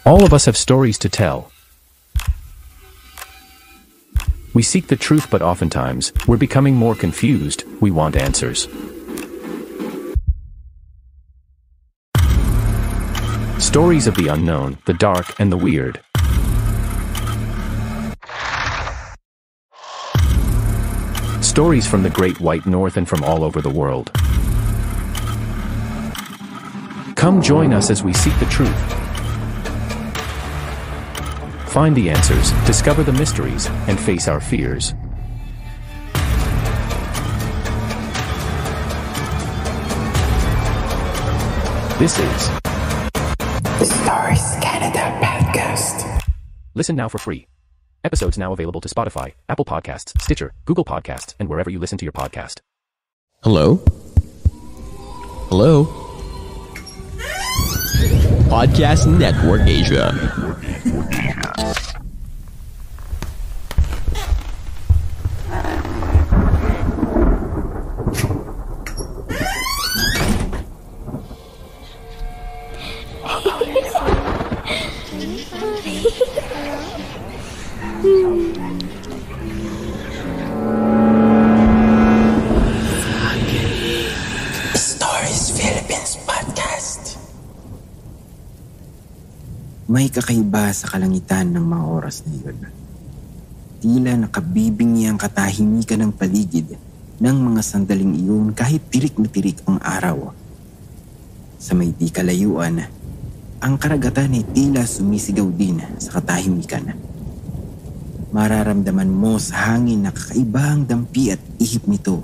All of us have stories to tell. We seek the truth, but oftentimes, we're becoming more confused. We want answers. Stories of the unknown, the dark, and the weird. Stories from the Great White North and from all over the world. Come join us as we seek the truth. Find the answers, discover the mysteries, and face our fears. This is The Stories Canada Podcast. Listen now for free. Episodes now available to Spotify, Apple Podcasts, Stitcher, Google Podcasts, and wherever you listen to your podcast. Hello? Hello? Podcast Network Asia. Stories Philippines Podcast. May kakaiba sa kalangitan ng mga oras na iyon. Tila nakabibingi ang katahimikan ng paligid ng mga sandaling iyon kahit tirik na tirik ang araw. Sa may di kalayuan, ang karagatan ay tila sumisigaw din sa katahimikan. Mararamdaman mo sa hangin na kakaiba ang dampi at ihip nito.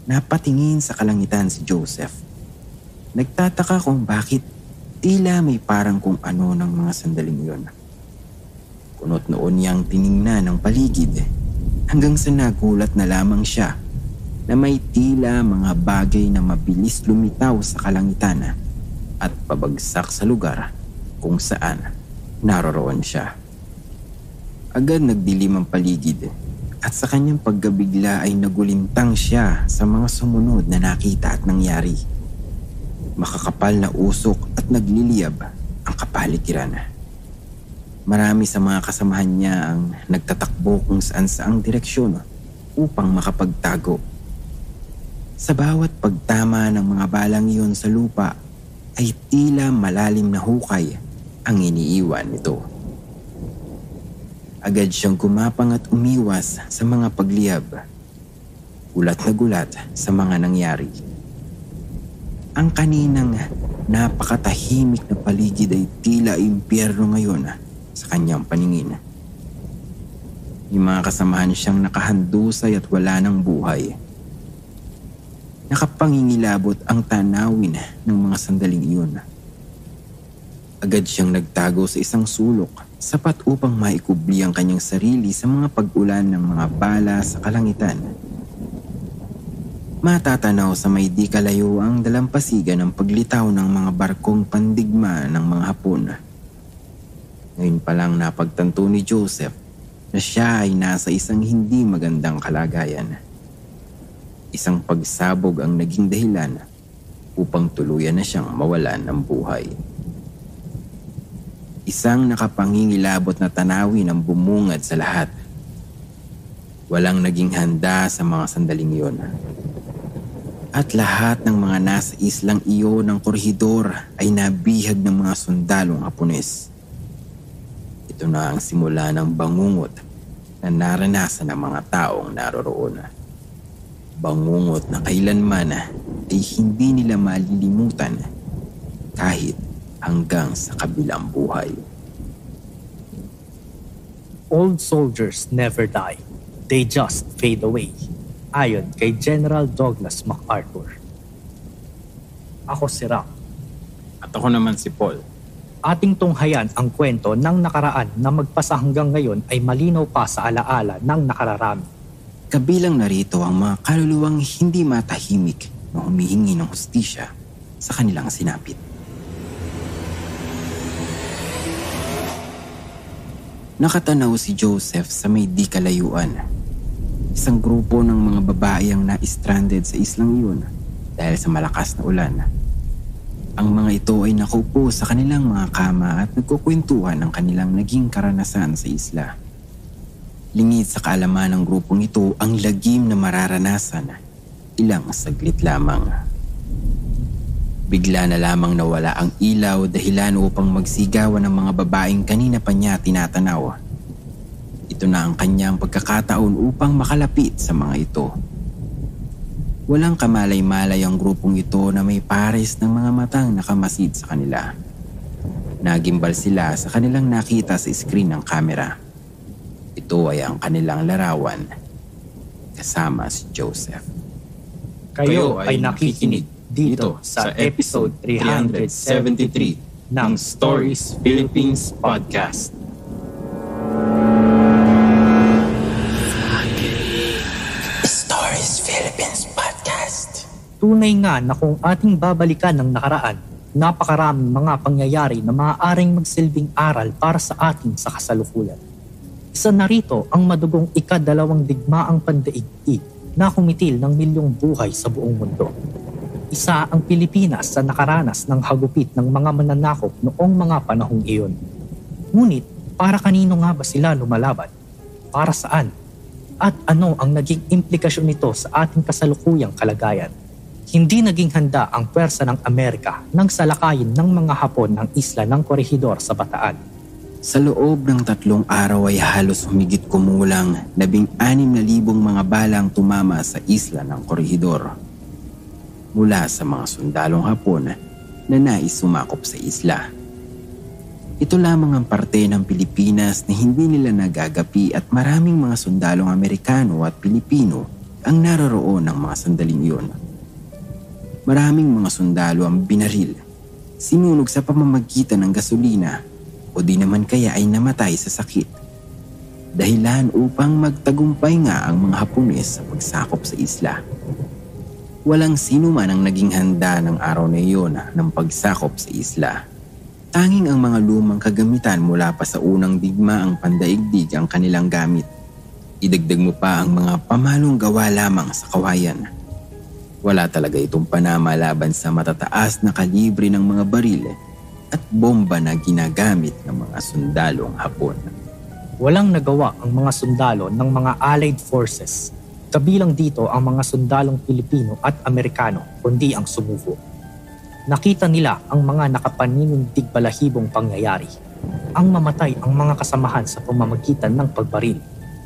Napatingin sa kalangitan si Joseph. Nagtataka kung bakit tila may parang kung ano ng mga sandaling iyon. Kunot noon niyang tiningnan ang paligid hanggang sa nagulat na lamang siya na may tila mga bagay na mabilis lumitaw sa kalangitan at pabagsak sa lugar kung saan naroroon siya. Agad nagdilim ang paligid at sa kanyang pagkabigla ay nagulintang siya sa mga sumunod na nakita at nangyari. Makakapal na usok at nagliliyab ang kapaligiran. Marami sa mga kasamahan niya ang nagtatakbo kung saan saang direksyon upang makapagtago. Sa bawat pagtama ng mga balang iyon sa lupa ay tila malalim na hukay ang iniiwan nito. Agad siyang gumapang at umiwas sa mga pagliyab. Gulat na gulat sa mga nangyari. Ang kaninang napakatahimik na paligid ay tila impyerno ngayon sa kanyang paningin. Yung mga kasamahan siyang nakahandusay at wala ng buhay. Nakapangingilabot ang tanawin ng mga sandaling iyon. Agad siyang nagtago sa isang sulok, sapat upang maikubli ang kanyang sarili sa mga pag-ulan ng mga bala sa kalangitan. Matatanaw sa may di kalayo ang dalampasigan ng paglitaw ng mga barkong pandigma ng mga Hapon. Ngayon pa lang napagtanto ni Joseph na siya ay nasa isang hindi magandang kalagayan. Isang pagsabog ang naging dahilan upang tuluyan na siyang mawalan ng buhay. Isang nakapangingilabot na tanawin ang bumungad sa lahat. Walang naging handa sa mga sandaling iyon. At lahat ng mga nasa islang iyon ng korhidor ay nabihag ng mga sundalong Hapones. Ito na ang simula ng bangungot na naranasan ng mga taong naroroon. Bangungot na kailanman ay hindi nila malilimutan kahit hanggang sa kabilang buhay. Old soldiers never die. They just fade away. Ayon kay General Douglas MacArthur. Ako si Ram. At ako naman si Paul. Ating tunghayan ang kwento ng nakaraan na magpasa hanggang ngayon ay malinaw pa sa alaala ng nakararami. Kabilang narito ang mga kaluluwang hindi matahimik na humihingi ng hustisya sa kanilang sinapit. Nakatanaw si Joseph sa may di kalayuan. Isang grupo ng mga babae ang na-stranded sa islang iyon dahil sa malakas na ulan. Ang mga ito ay nakaupo sa kanilang mga kama at nagkukwentuhan ng kanilang naging karanasan sa isla. Lingid sa kaalaman ng grupong ito ang lagim na mararanasan ilang saglit lamang. Bigla na lamang nawala ang ilaw dahilan upang magsigawan ng mga babaeng kanina pa niya tinatanaw. Ito na ang kanyang pagkakataon upang makalapit sa mga ito. Walang kamalay-malay ang grupong ito na may pares ng mga matang nakamasid sa kanila. Nagimbal sila sa kanilang nakita sa screen ng kamera. Ito ay ang kanilang larawan kasama si Joseph. Kayo ay nakikinig dito sa episode 373 ng Stories Philippines Podcast. Stories Philippines Podcast. Tunay nga na kung ating babalikan ng nakaraan, napakaraming mga pangyayari na maaaring magsilbing aral para sa atin sa kasalukuyan. Isa na rito ang madugong ika-2 digmaang pandaigdig na kumitil ng milyong buhay sa buong mundo. Isa ang Pilipinas sa nakaranas ng hagupit ng mga mananakop noong mga panahong iyon. Ngunit para kanino nga ba sila lumalaban? Para saan? At ano ang naging implikasyon nito sa ating kasalukuyang kalagayan? Hindi naging handa ang pwersa ng Amerika nang salakayin ng mga Hapon ang isla ng Corregidor sa Bataan. Sa loob ng 3 araw ay halos humigit kumulang 16,000 mga balang tumama sa isla ng Corregidor mula sa mga sundalong Hapon na nais sumakop sa isla. Ito lamang ang parte ng Pilipinas na hindi nila nagagapi at maraming mga sundalong Amerikano at Pilipino ang naroroon ng mga sandaling iyon. Maraming mga sundalo ang binaril, sinunog sa pamamagitan ng gasolina o di naman kaya ay namatay sa sakit. Dahilan upang magtagumpay nga ang mga Hapones sa pagsakop sa isla. Walang sino man ang naging handa ng araw na iyon ng pagsakop sa isla. Tanging ang mga lumang kagamitan mula pa sa unang digmaang pandaigdig ang kanilang gamit. Idagdag mo pa ang mga pamalong gawa lamang sa kawayan. Wala talaga itong panama laban sa matataas na kalibre ng mga baril at bomba na ginagamit ng mga sundalong Hapon. Walang nagawa ang mga sundalo ng mga Allied Forces. Kabilang dito ang mga sundalong Pilipino at Amerikano, kundi ang sumuko. Nakita nila ang mga nakapaninindig balahibong pangyayari. Ang mamatay ang mga kasamahan sa pamamagitan ng pagbaril.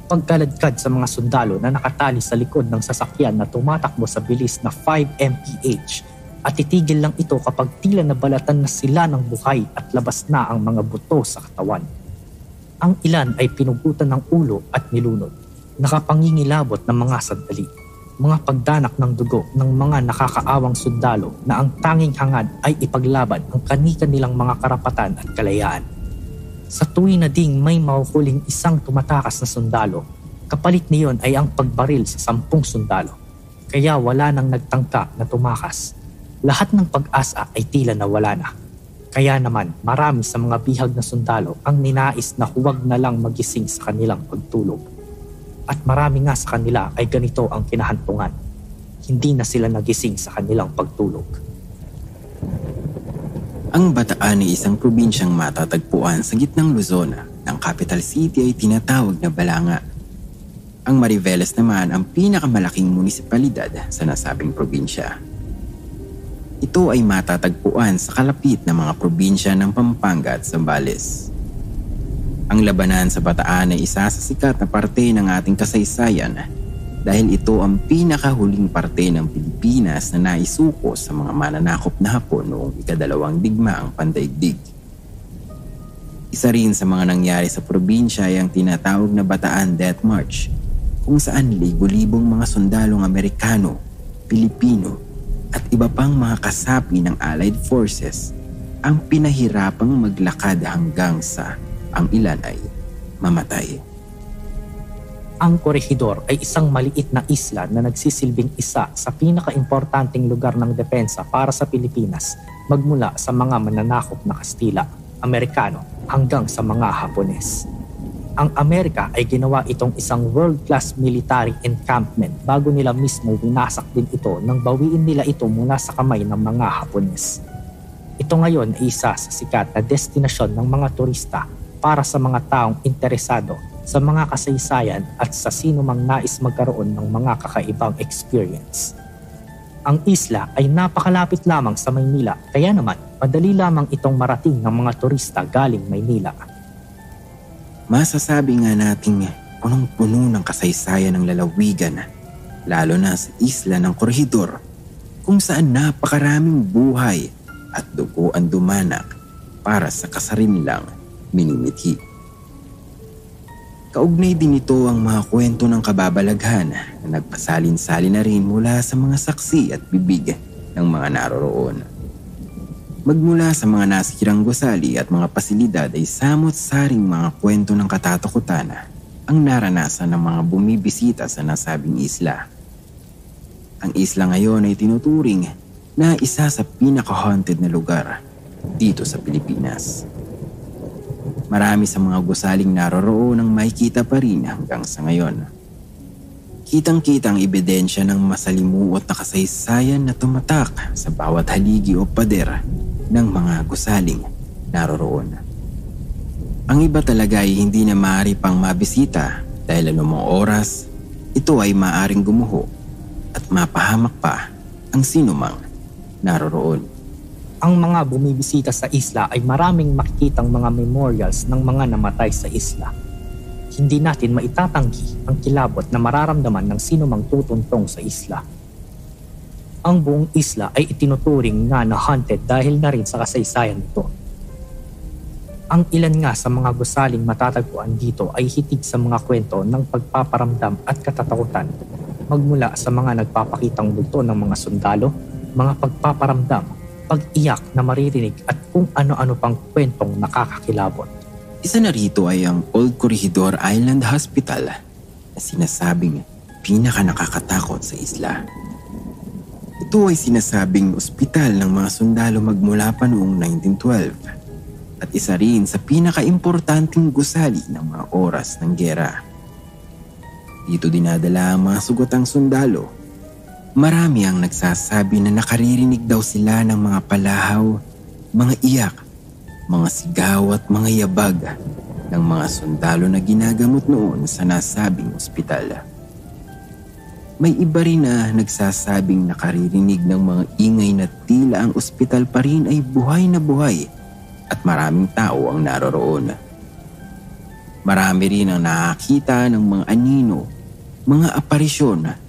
Pagkaladkad sa mga sundalo na nakatali sa likod ng sasakyan na tumatakbo sa bilis na 5 mph at titigil lang ito kapag tila nabalatan na sila ng buhay at labas na ang mga buto sa katawan. Ang ilan ay pinugutan ng ulo at nilunod. Nakapangingilabot ng mga sandali, mga pagdanak ng dugo ng mga nakakaawang sundalo na ang tanging hangad ay ipaglaban ang kani-kanilang mga karapatan at kalayaan. Sa tuwing na ding may mahuhuling isang tumatakas na sundalo, kapalit niyon ay ang pagbaril sa 10 sundalo. Kaya wala nang nagtangka na tumakas. Lahat ng pag-asa ay tila nawala na. Kaya naman marami sa mga bihag na sundalo ang ninais na huwag na lang magising sa kanilang pagtulog. At marami nga sa kanila ay ganito ang kinahantungan. Hindi na sila nagising sa kanilang pagtulog. Ang Bataan ay isang probinsyang matatagpuan sa gitnang Luzon. Ang capital city ay tinatawag na Balanga. Ang Mariveles naman ang pinakamalaking munisipalidad sa nasabing probinsya. Ito ay matatagpuan sa kalapit na mga probinsya ng Pampanga at Zambales. Ang labanan sa Bataan ay isa sa sikat na parte ng ating kasaysayan dahil ito ang pinakahuling parte ng Pilipinas na naisuko sa mga mananakop na Hapon noong ika-2 digmaang pandaigdig. Isa rin sa mga nangyari sa probinsya ay ang tinatawag na Bataan Death March, kung saan libo-libong mga sundalong Amerikano, Pilipino at iba pang mga kasapi ng Allied Forces ang pinahirapang maglakad hanggang sa ang ilan ay mamatay. Ang Corregidor ay isang maliit na isla na nagsisilbing isa sa pinaka-importanting lugar ng depensa para sa Pilipinas magmula sa mga mananakop na Kastila, Amerikano hanggang sa mga Hapones. Ang Amerika ay ginawa itong isang world-class military encampment bago nila mismo winasak din ito nang bawiin nila ito mula sa kamay ng mga Hapones. Ito ngayon ay isa sa sikat na destinasyon ng mga turista para sa mga taong interesado sa mga kasaysayan at sa sino mang nais magkaroon ng mga kakaibang experience. Ang isla ay napakalapit lamang sa Maynila, kaya naman madali lamang itong marating ng mga turista galing Maynila. Masasabi nga nating punong-puno ng kasaysayan ng lalawigan, lalo na sa isla ng Corregidor, kung saan napakaraming buhay at dugo ang dumanak para sa kasarinlang minimithi. Kaugnay din ito ang mga kwento ng kababalaghan na nagpasalin-salin na rin mula sa mga saksi at bibig ng mga naroroon. Magmula sa mga nasirang gusali at mga pasilidad ay samot-saring mga kwento ng katatakutan ang naranasan ng mga bumibisita sa nasabing isla. Ang isla ngayon ay tinuturing na isa sa pinaka-haunted na lugar dito sa Pilipinas. Marami sa mga gusaling naroroon ang makikita pa rin hanggang sa ngayon. Kitang-kitang ebidensya ng masalimuot na kasaysayan na tumatak sa bawat haligi o pader ng mga gusaling naroroon. Ang iba talaga ay hindi na maaari pang mabisita dahil anumang oras, ito ay maaaring gumuho at mapahamak pa ang sinumang naroroon. Ang mga bumibisita sa isla ay maraming makikitang mga memorials ng mga namatay sa isla. Hindi natin maitatanggi ang kilabot na mararamdaman ng sinumang tutuntong sa isla. Ang buong isla ay itinuturing nga na haunted dahil na rin sa kasaysayan nito. Ang ilan nga sa mga gusaling matatagpuan dito ay hitig sa mga kwento ng pagpaparamdam at katatakutan, magmula sa mga nagpapakitang multo ng mga sundalo, mga pagpaparamdam, pag-iyak na maririnig at kung ano-ano pang kwentong nakakakilabot. Isa na rito ay ang Old Corregidor Island Hospital na sinasabing pinaka-nakakatakot sa isla. Ito ay sinasabing ospital ng mga sundalo magmula pa noong 1912 at isa rin sa pinaka-importanting gusali ng mga oras ng giyera. Dito dinadala ang mga sugatang sundalo. Marami ang nagsasabi na nakaririnig daw sila ng mga palahaw, mga iyak, mga sigaw at mga yabag ng mga sundalo na ginagamot noon sa nasabing ospital. May iba rin na nagsasabing nakaririnig ng mga ingay na tila ang ospital pa rin ay buhay na buhay at maraming tao ang naroroon. Marami rin ang nakakita ng mga anino, mga aparisyon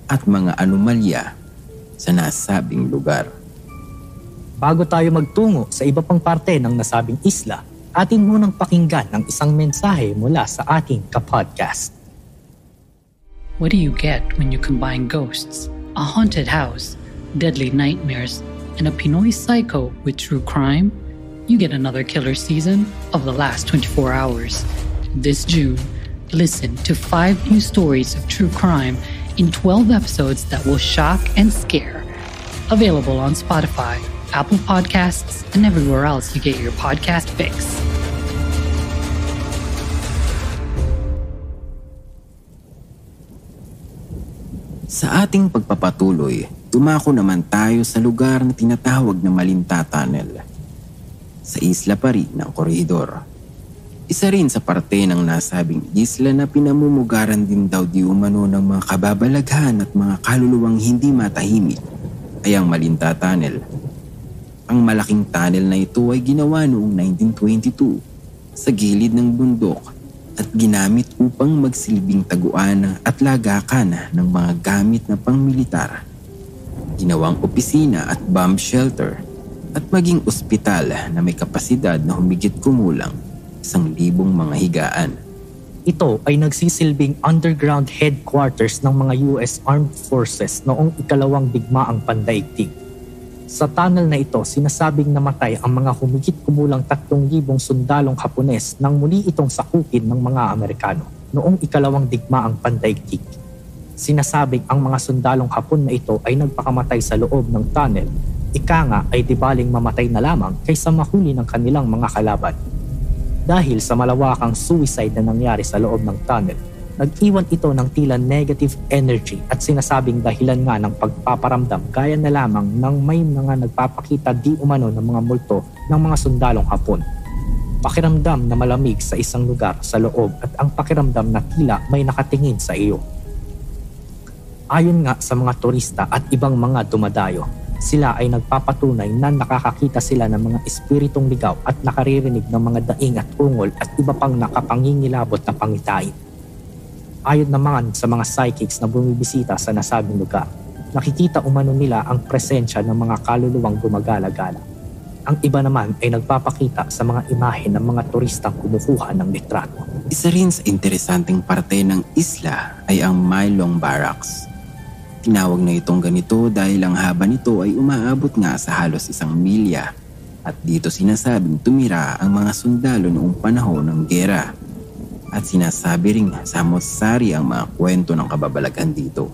at mga anomalya sa nasabing lugar. Bago tayo magtungo sa iba pang parte ng nasabing isla, atin munang pakinggan ang isang mensahe mula sa ating kapodcast. What do you get when you combine ghosts, a haunted house, deadly nightmares, and a Pinoy psycho with true crime? You get another killer season of The Last 24 Hours. This June, listen to 5 new stories of true crime in 12 episodes that will shock and scare. Available on Spotify, Apple Podcasts, and everywhere else you get your podcast fix. Sa ating pagpapatuloy, dumako naman tayo sa lugar na tinatawag na Malinta Tunnel. Sa isla pa rin ng Corregidor. Isa rin sa parte ng nasabing isla na pinamumugaran din daw di umano ng mga kababalaghan at mga kaluluwang hindi matahimik ay ang Malinta Tunnel. Ang malaking tunnel na ito ay ginawa noong 1922 sa gilid ng bundok at ginamit upang magsilbing taguan at lagakan ng mga gamit na pangmilitar. Ginawang opisina at bomb shelter at maging ospital na may kapasidad na humigit kumulang 1,000 mga higaan. Ito ay nagsisilbing underground headquarters ng mga US Armed Forces noong ikalawang digmaang pandaigdig. Sa tunnel na ito, sinasabing namatay ang mga humigit kumulang 3,000 sundalong Hapones nang muli itong sakupin ng mga Amerikano noong ikalawang digmaang pandaigdig. Sinasabing ang mga sundalong Hapon na ito ay nagpakamatay sa loob ng tunnel, ika nga ay dibaling mamatay na lamang kaysa mahuli ng kanilang mga kalaban. Dahil sa malawakang suicide na nangyari sa loob ng tunnel, Nag-iwan ito ng tila negative energy at sinasabing dahilan nga ng pagpaparamdam gaya na lamang ng may mga nagpapakita di umano ng mga multo ng mga sundalong Hapon. Pakiramdam na malamig sa isang lugar sa loob at ang pakiramdam na tila may nakatingin sa iyo. Ayon nga sa mga turista at ibang mga dumadayo, sila ay nagpapatunay na nakakakita sila ng mga espiritong ligaw at nakaririnig ng mga daing at ungol at iba pang nakapangingilabot na pangitain. Ayon naman sa mga psychics na bumibisita sa nasabing lugar, nakikita umano nila ang presensya ng mga kaluluwang gumagala-gala. Ang iba naman ay nagpapakita sa mga imahe ng mga turistang kumukuha ng litrato. Isa rin sa interesanteng parte ng isla ay ang Mailong Barracks. Tinawag na itong ganito dahil ang haba nito ay umaabot nga sa halos 1 milya at dito sinasabing tumira ang mga sundalo noong panahon ng giyera. At sinasabi ring samot-sari ang mga kwento ng kababalaghan dito.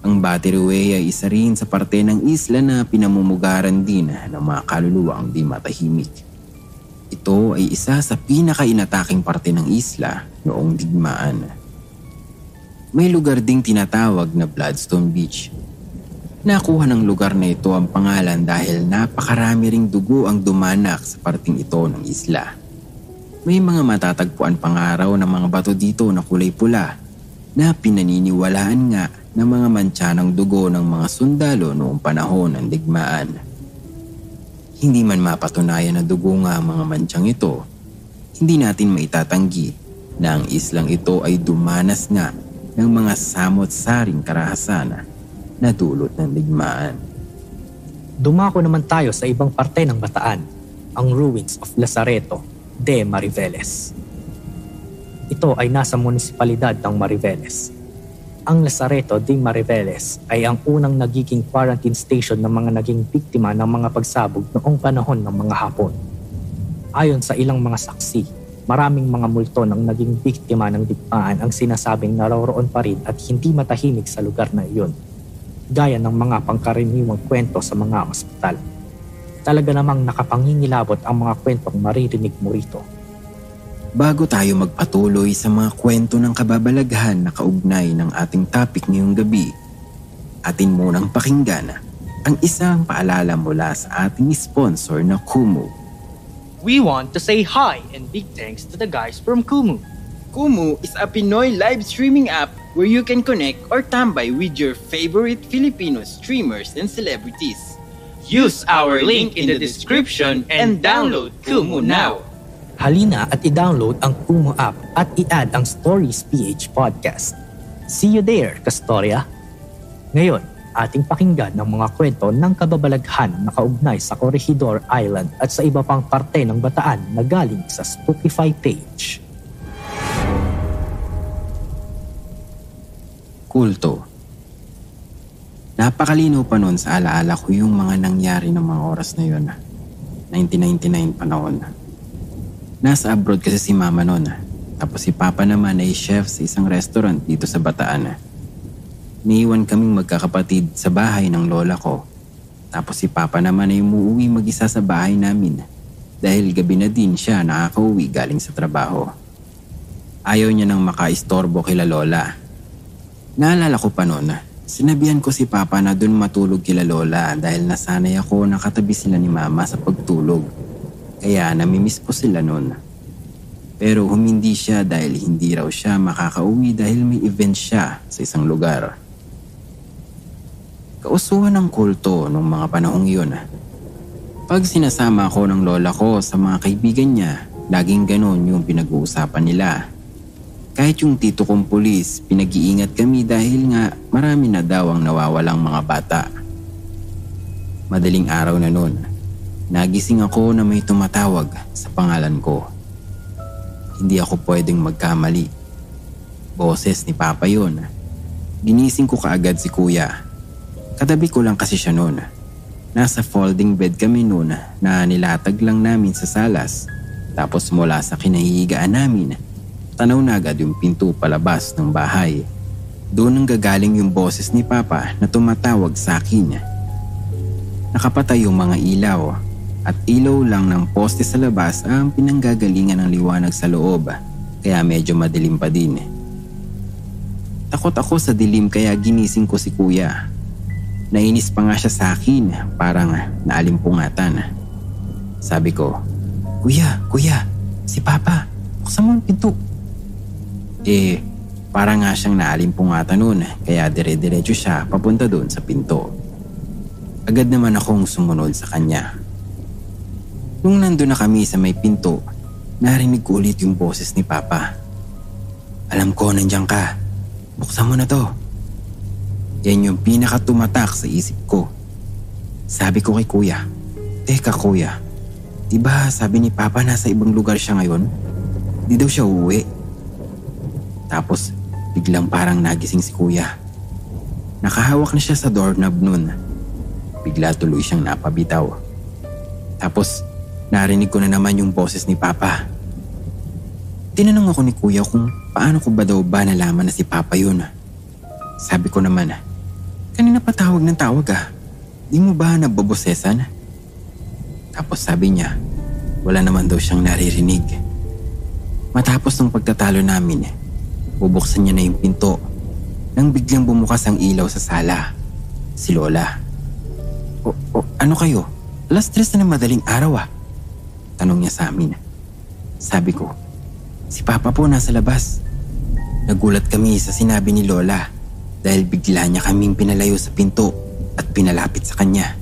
Ang Battery Way ay isa rin sa parte ng isla na pinamumugaran din ng mga kaluluwang di matahimik. Ito ay isa sa pinaka-inataking parte ng isla noong digmaan. May lugar ding tinatawag na Bloodstone Beach. Nakuha ng lugar na ito ang pangalan dahil napakarami ring dugo ang dumanak sa parting ito ng isla. May mga matatagpuan pangaraw ng mga bato dito na kulay pula na pinaniniwalaan nga ng mga mantsa ng dugo ng mga sundalo noong panahon ng digmaan. Hindi man mapatunayan na dugo nga ang mga mantsang ito, hindi natin maitatanggi na ang islang ito ay dumanas nga ng mga samot-saring karahasan na dulot ng digmaan. Dumako naman tayo sa ibang parte ng Bataan, ang ruins of Lazareto de Mariveles. Ito ay nasa munisipalidad ng Mariveles. Ang Lazareto de Mariveles ay ang unang nagiging quarantine station ng mga naging biktima ng mga pagsabog noong panahon ng mga Hapon. Ayon sa ilang mga saksi, maraming mga multo ng naging biktima ng digmaan ang sinasabing naroroon pa rin at hindi matahimik sa lugar na iyon, gaya ng mga pangkaraniwang kwento sa mga ospital. Talaga namang nakapangingilabot ang mga kwentong maririnig mo rito. Bago tayo magpatuloy sa mga kwento ng kababalaghan na kaugnay ng ating topic ngayong gabi, atin munang pakinggan ang isang paalala mula sa ating sponsor na Kumu. We want to say hi and big thanks to the guys from Kumu. Kumu is a Pinoy live streaming app where you can connect or tambay with your favorite Filipino streamers and celebrities. Use our link in the description and download Kumu now. Halina at i-download ang Kumu app at i-add ang Stories PH podcast. See you there, Kastorya! Ngayon, ating pakinggan ng mga kwento ng kababalaghan na kaugnay sa Corregidor Island at sa iba pang parte ng Bataan na galing sa Spookify page. Kulto. Napakalinaw pa noon sa alaala ko yung mga nangyari ng mga oras na yun. 1999 pa noon. Nasa abroad kasi si mama noon. Tapos si papa naman ay chef sa isang restaurant dito sa Bataan. Niiwan kaming magkakapatid sa bahay ng lola ko. Tapos si papa naman ay umuwi mag-isa sa bahay namin. Dahil gabi na din siya nakakauwi galing sa trabaho. Ayaw niya nang makaistorbo kila lola. Naalala ko pa noon, sinabihan ko si papa na dun matulog kila lola dahil nasanay ako nakatabi sila ni mama sa pagtulog. Kaya namimiss ko sila noon. Pero humindi siya dahil hindi raw siya makakauwi dahil may event siya sa isang lugar. Kausuhan ng kulto nung mga panahong yun. Pag sinasama ako ng lola ko sa mga kaibigan niya, laging ganon yung pinag-uusapan nila. Kahit yung tito kong pulis, pinag-iingat kami dahil nga marami na daw ang nawawalang mga bata. Madaling araw na noon, nagising ako na may tumatawag sa pangalan ko. Hindi ako pwedeng magkamali. Boses ni Papa yun. Ginising ko kaagad si Kuya. Katabi ko lang kasi siya noon. Nasa folding bed kami noon na nilatag lang namin sa salas. Tapos mula sa kinahihigaan namin, tanaw na agad yung pinto palabas ng bahay. Doon ang gagaling yung boses ni Papa na tumatawag sa akin. Nakapatay yung mga ilaw at ilaw lang ng poste sa labas ang pinanggagalingan ng liwanag sa loob, kaya medyo madilim pa din. Takot ako sa dilim kaya ginising ko si kuya. Nainis pa nga siya sa akin, parang naalimpungatan. Sabi ko, Kuya, si Papa, buksan mo ang pinto. Parang nga siyang naalimpungatan noon kaya dire-diretso siya papunta doon sa pinto. Agad naman akong sumunod sa kanya. Nung nandun na kami sa may pinto, narinig ko ulit yung boses ni Papa. Alam ko nandiyan ka. Buksan mo na to. Yan yung pinakatumatak sa isip ko. Sabi ko kay kuya, Teka kuya, diba sabi ni Papa nasa ibang lugar siya ngayon? Di daw siya uuwi. Tapos biglang parang nagising si kuya. Nakahawak na siya sa doorknob nun. Bigla tuloy siyang napabitaw. Tapos narinig ko na naman yung boses ni Papa. Tinanong ako ni kuya kung paano ko ba daw ba nalaman na si Papa yun. Sabi ko naman, kanina pa tawag ng tawag ah. Di mo ba nabobosesan? Tapos sabi niya, wala naman daw siyang naririnig. Matapos ng pagtatalo namin, bubuksan niya na yung pinto nang biglang bumukas ang ilaw sa sala. Si Lola. Ano kayo? 3:00 na ng madaling araw ah. Tanong niya sa amin. Sabi ko, si Papa po nasa labas. Nagulat kami sa sinabi ni Lola dahil bigla niya kaming pinalayo sa pinto at pinalapit sa kanya.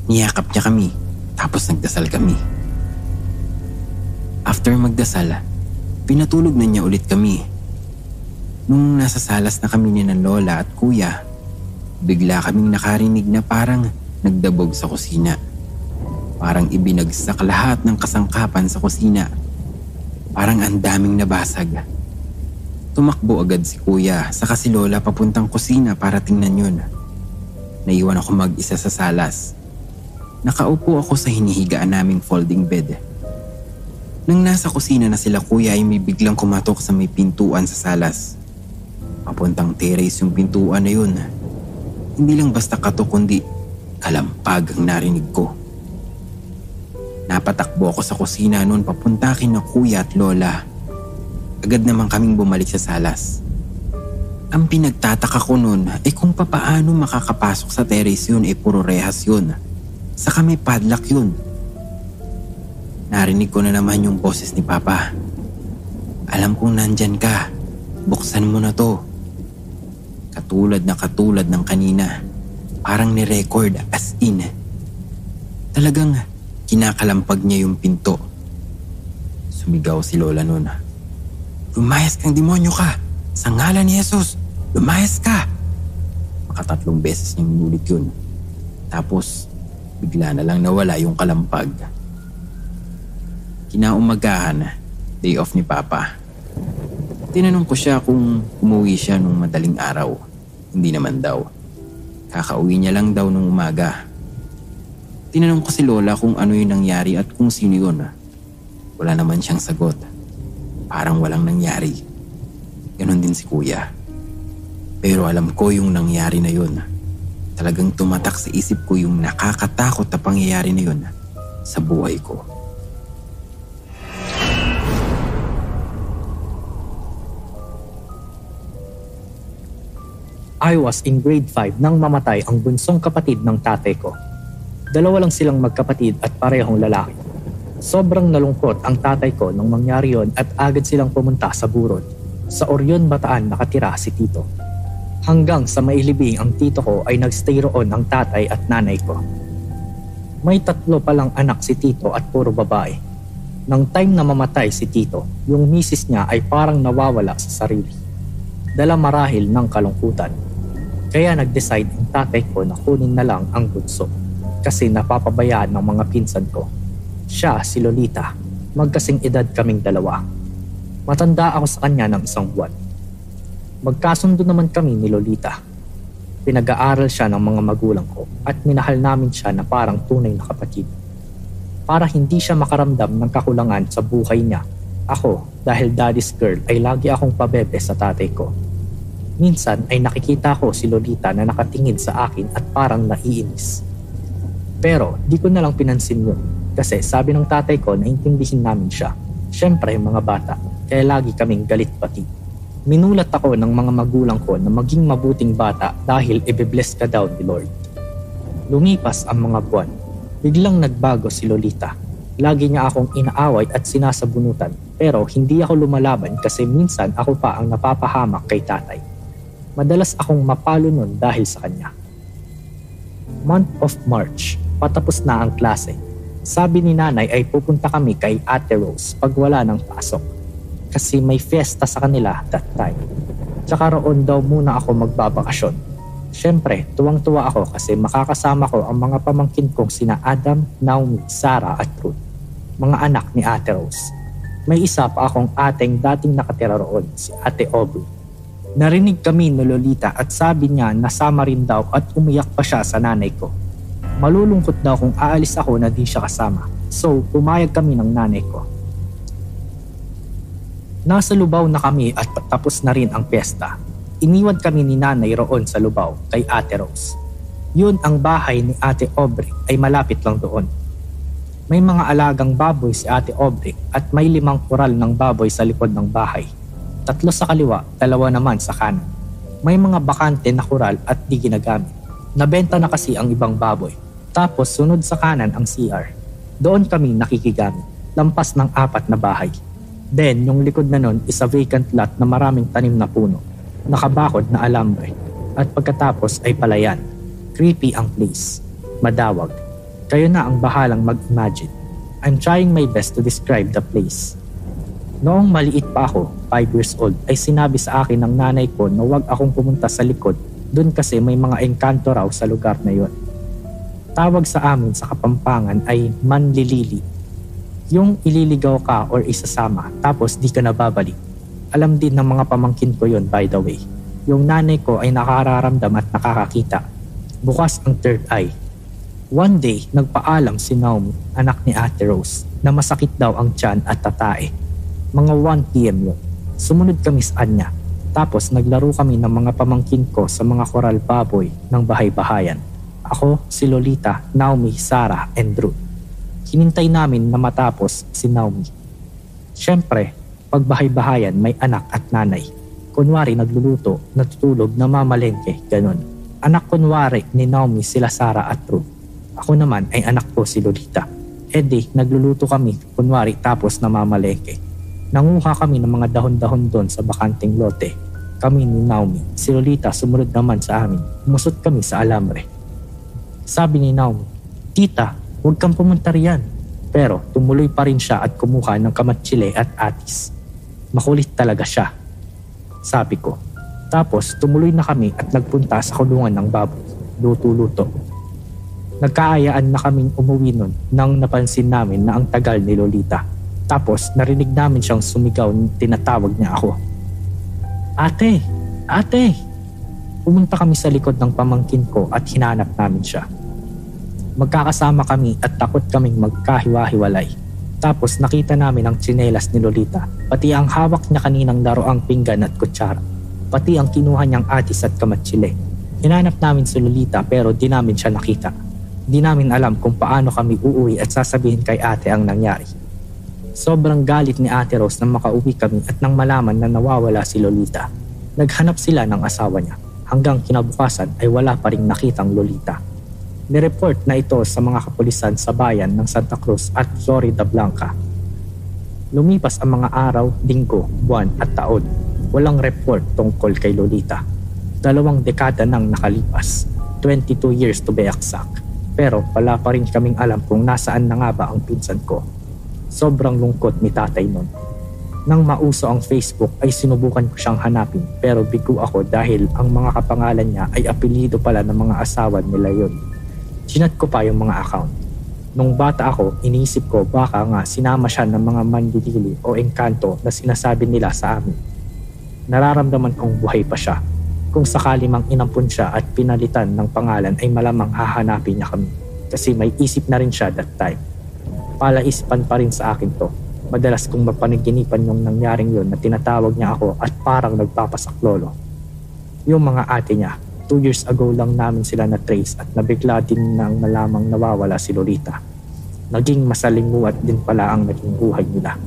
Niyakap niya kami tapos nagdasal kami. After magdasal, pinatulog na niya ulit kami. Nung nasa salas na kami ni ng Lola at Kuya, bigla kaming nakarinig na parang nagdabog sa kusina. Parang ibinagsak lahat ng kasangkapan sa kusina. Parang ang daming nabasag. Tumakbo agad si Kuya saka si Lola papuntang kusina para tingnan yun. Naiwan ako mag-isa sa salas. Nakaupo ako sa hinihigaan naming folding bed. Nang nasa kusina na sila Kuya ay may biglang kumatok sa may pintuan sa salas. Papuntang terrace yung pintuan na yun. Hindi lang basta katok kundi kalampag ang narinig ko. Napatakbo ako sa kusina noon papunta kina Kuya at Lola. Agad naman kaming bumalik sa salas. Ang pinagtataka ko noon ay kung papaano makakapasok sa terrace yun puro rehas yun. Saka may padlock yun. Narinig ko na naman yung boses ni Papa. Alam kong nandyan ka. Buksan mo na to. Katulad ng kanina. Parang ni-record as in. Talagang kinakalampag niya yung pinto. Sumigaw si Lola noon. Lumayas kang demonyo ka! Sa ngalan ni Jesus, lumayas ka! Makatatlong beses niyang inulit yun. Tapos, bigla na lang nawala yung kalampag. Kinaumagahan, day off ni Papa. Tinanong ko siya kung umuwi siya nung madaling araw. Hindi naman daw. Kakauwi niya lang daw nung umaga. Tinanong ko si Lola kung ano yung nangyari at kung sino yun. Wala naman siyang sagot. Parang walang nangyari. Ganon din si Kuya. Pero alam ko yung nangyari na yun. Talagang tumatak sa isip ko yung nakakatakot na pangyayari na yun sa buhay ko. I was in grade 5 nang mamatay ang bunsong kapatid ng tatay ko. Dalawa lang silang magkapatid at parehong lalaki. Sobrang nalungkot ang tatay ko nang mangyari yon at agad silang pumunta sa Burod. Sa Orion, Bataan nakatira si Tito. Hanggang sa mailibing ang tito ko ay nagstay roon ang tatay at nanay ko. May 3 palang anak si Tito at puro babae. Nang time na mamatay si Tito, yung misis niya ay parang nawawala sa sarili. Dala marahil ng kalungkutan. Kaya nag-decide ang tatay ko na kunin na lang ang bunso kasi napapabayaan ng mga pinsan ko. Siya si Lolita, magkasing edad kaming dalawa. Matanda ako sa kanya ng 1 buwan. Magkasundo naman kami ni Lolita. Pinag-aaral siya ng mga magulang ko at minahal namin siya na parang tunay na kapatid. Para hindi siya makaramdam ng kakulangan sa buhay niya, ako, dahil daddy's girl, ay lagi akong pabebe sa tatay ko. Minsan ay nakikita ko si Lolita na nakatingin sa akin at parang naiinis. Pero di ko na lang pinansin yun kasi sabi ng tatay ko na intindihin namin siya. Siyempre mga bata, kaya lagi kaming galit pati. Minulat ako ng mga magulang ko na maging mabuting bata dahil ibe-bless ka daw ni Lord. Lumipas ang mga buwan. Biglang nagbago si Lolita. Lagi niya akong inaaway at sinasabunutan pero hindi ako lumalaban kasi minsan ako pa ang napapahamak kay tatay. Madalas akong mapalo nun dahil sa kanya. Month of March, patapos na ang klase. Sabi ni nanay ay pupunta kami kay Ate Rose pag wala ng pasok. Kasi may fiesta sa kanila that time. Tsaka roon daw muna ako magbabakasyon. Siyempre, tuwang-tuwa ako kasi makakasama ko ang mga pamangkin kong sina Adam, Naomi, Sarah at Ruth. Mga anak ni Ate Rose. May isa pa akong ating dating nakatira roon, si Ate Aubrey. Narinig kami ni Lolita at sabi niya nasama rin daw at umiyak pa siya sa nanay ko. Malulungkot daw kung aalis ako na di siya kasama. So, pumayag kami ng nanay ko. Nasa Lubao na kami at tapos na rin ang piyesta. Iniwan kami ni nanay roon sa Lubao kay Ate Rose. Yun ang bahay ni Ate Aubrey ay malapit lang doon. May mga alagang baboy si Ate Aubrey at may 5 kural ng baboy sa likod ng bahay. 3 sa kaliwa, 2 naman sa kanan. May mga bakante na kural at di ginagamit. Nabenta na kasi ang ibang baboy. Tapos sunod sa kanan ang CR. Doon kami nakikigamit. Lampas ng 4 na bahay. Then, yung likod na nun is a vacant lot na maraming tanim na puno. Nakabakod na alambre. At pagkatapos ay palayan. Creepy ang place. Madawag. Kayo na ang bahalang mag-imagine. I'm trying my best to describe the place. Noong maliit pa ako, 5 years old, ay sinabi sa akin ng nanay ko na huwag akong pumunta sa likod. Doon kasi may mga engkanto raw sa lugar na yon. Tawag sa amin sa Kapampangan ay manlilili. Yung ililigaw ka or isasama tapos di ka na babalik. Alam din ng mga pamangkin ko yon by the way. Yung nanay ko ay nakararamdam at nakakakita. Bukas ang third eye. One day, nagpaalam si Naomi, anak ni Ate Rose, na masakit daw ang tiyan at tatae. Mga 1 PM yun. Sumunod kami sa kanya. Tapos naglaro kami ng mga pamangkin ko sa mga koral baboy ng bahay-bahayan. Ako, si Lolita, Naomi, Sarah, and Ruth. Hinintay namin na matapos si Naomi. Siyempre, pag bahay-bahayan may anak at nanay. Kunwari nagluluto, natutulog, namamalengke, ganun. Anak kunwari ni Naomi sila Sarah at Ruth. Ako naman ay anak ko si Lolita. Nagluluto kami kunwari tapos namamalengke. Nanguha kami ng mga dahon-dahon doon sa bakanting lote. Kami ni Naomi, si Lolita sumunod naman sa amin. Umusot kami sa alambre. Sabi ni Naomi, "Tita, huwag kang pumunta riyan." Pero tumuloy pa rin siya at kumuha ng kamatsile at atis. Makulit talaga siya, sabi ko. Tapos tumuloy na kami at nagpunta sa kulungan ng baboy. Luto-luto. Nagkaayaan na kaming umuwi nun nang napansin namin na ang tagal ni Lolita. Tapos narinig namin siyang sumigaw nang tinatawag niya ako. "Ate! Ate!" Pumunta kami sa likod ng pamangkin ko at hinanap namin siya. Magkakasama kami at takot kaming magkahiwa-hiwalay. Tapos nakita namin ang tsinelas ni Lolita, pati ang hawak niya kaninang laroang pinggan at kutsara, pati ang kinuha niyang atis at kamatsile. Hinanap namin si Lolita pero di namin siya nakita. Di namin alam kung paano kami uuwi at sasabihin kay ate ang nangyari. Sobrang galit ni Ate Rose nang makauwi kami at nang malaman na nawawala si Lolita. Naghanap sila ng asawa niya. Hanggang kinabukasan ay wala pa ring nakitang Lolita. Nireport na ito sa mga kapulisan sa bayan ng Santa Cruz at Florida Blanca. Lumipas ang mga araw, linggo, buwan at taon. Walang report tungkol kay Lolita. 2 dekada nang nakalipas. 22 years to be exact. Pero wala pa rin kaming alam kung nasaan na nga ba ang pinsan ko. Sobrang lungkot ni tatay nun. Nang mauso ang Facebook ay sinubukan ko siyang hanapin pero bigo ako dahil ang mga kapangalan niya ay apelyido pala ng mga asawa nila yun. Chinat ko pa yung mga account. Nung bata ako, iniisip ko baka nga sinama siya ng mga mandidili o engkanto na sinasabi nila sa amin. Nararamdaman kong buhay pa siya. Kung sakali mang inampun siya at pinalitan ng pangalan ay malamang hahanapin niya kami. Kasi may isip na rin siya that time. Palaisipan pa rin sa akin to. Madalas kong mapanaginipan yung nangyaring yun na tinatawag niya ako at parang nagpapasaklolo. Yung mga ate niya, 2 years ago lang namin sila na-trace at nabigla din nang malamang nawawala si Lolita. Naging masalinguat din pala ang naging buhay nila.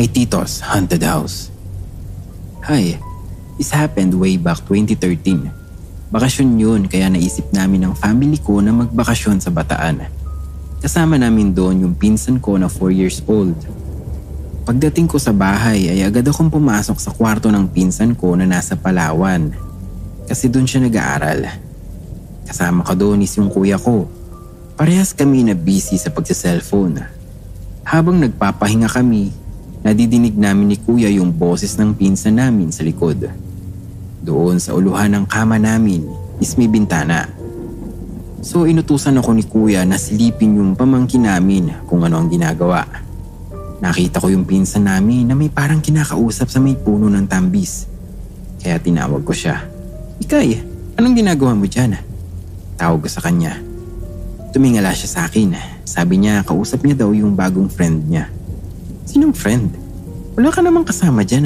My Tito's Haunted House. Hi, this happened way back 2013. Bakasyon yun kaya naisip namin ng family ko na magbakasyon sa Bataan. Kasama namin doon yung pinsan ko na 4 years old. Pagdating ko sa bahay ay agad akong pumasok sa kwarto ng pinsan ko na nasa Palawan. Kasi doon siya nag-aaral. Kasama ka doon is yung kuya ko. Parehas kami na busy sa pagsa-cellphone. Habang nagpapahinga kami, nadidinig namin ni kuya yung boses ng pinsan namin sa likod. Doon sa uluhan ng kama namin is may bintana. So inutusan ako ni kuya na silipin yung pamangkin namin kung ano ang ginagawa. Nakita ko yung pinsan namin na may parang kinakausap sa may puno ng tambis. Kaya tinawag ko siya. Mikay, anong ginagawa mo dyan? Tawag ko sa kanya. Tumingala siya sa akin. Sabi niya kausap niya daw yung bagong friend niya. Sinong friend? Wala ka namang kasama dyan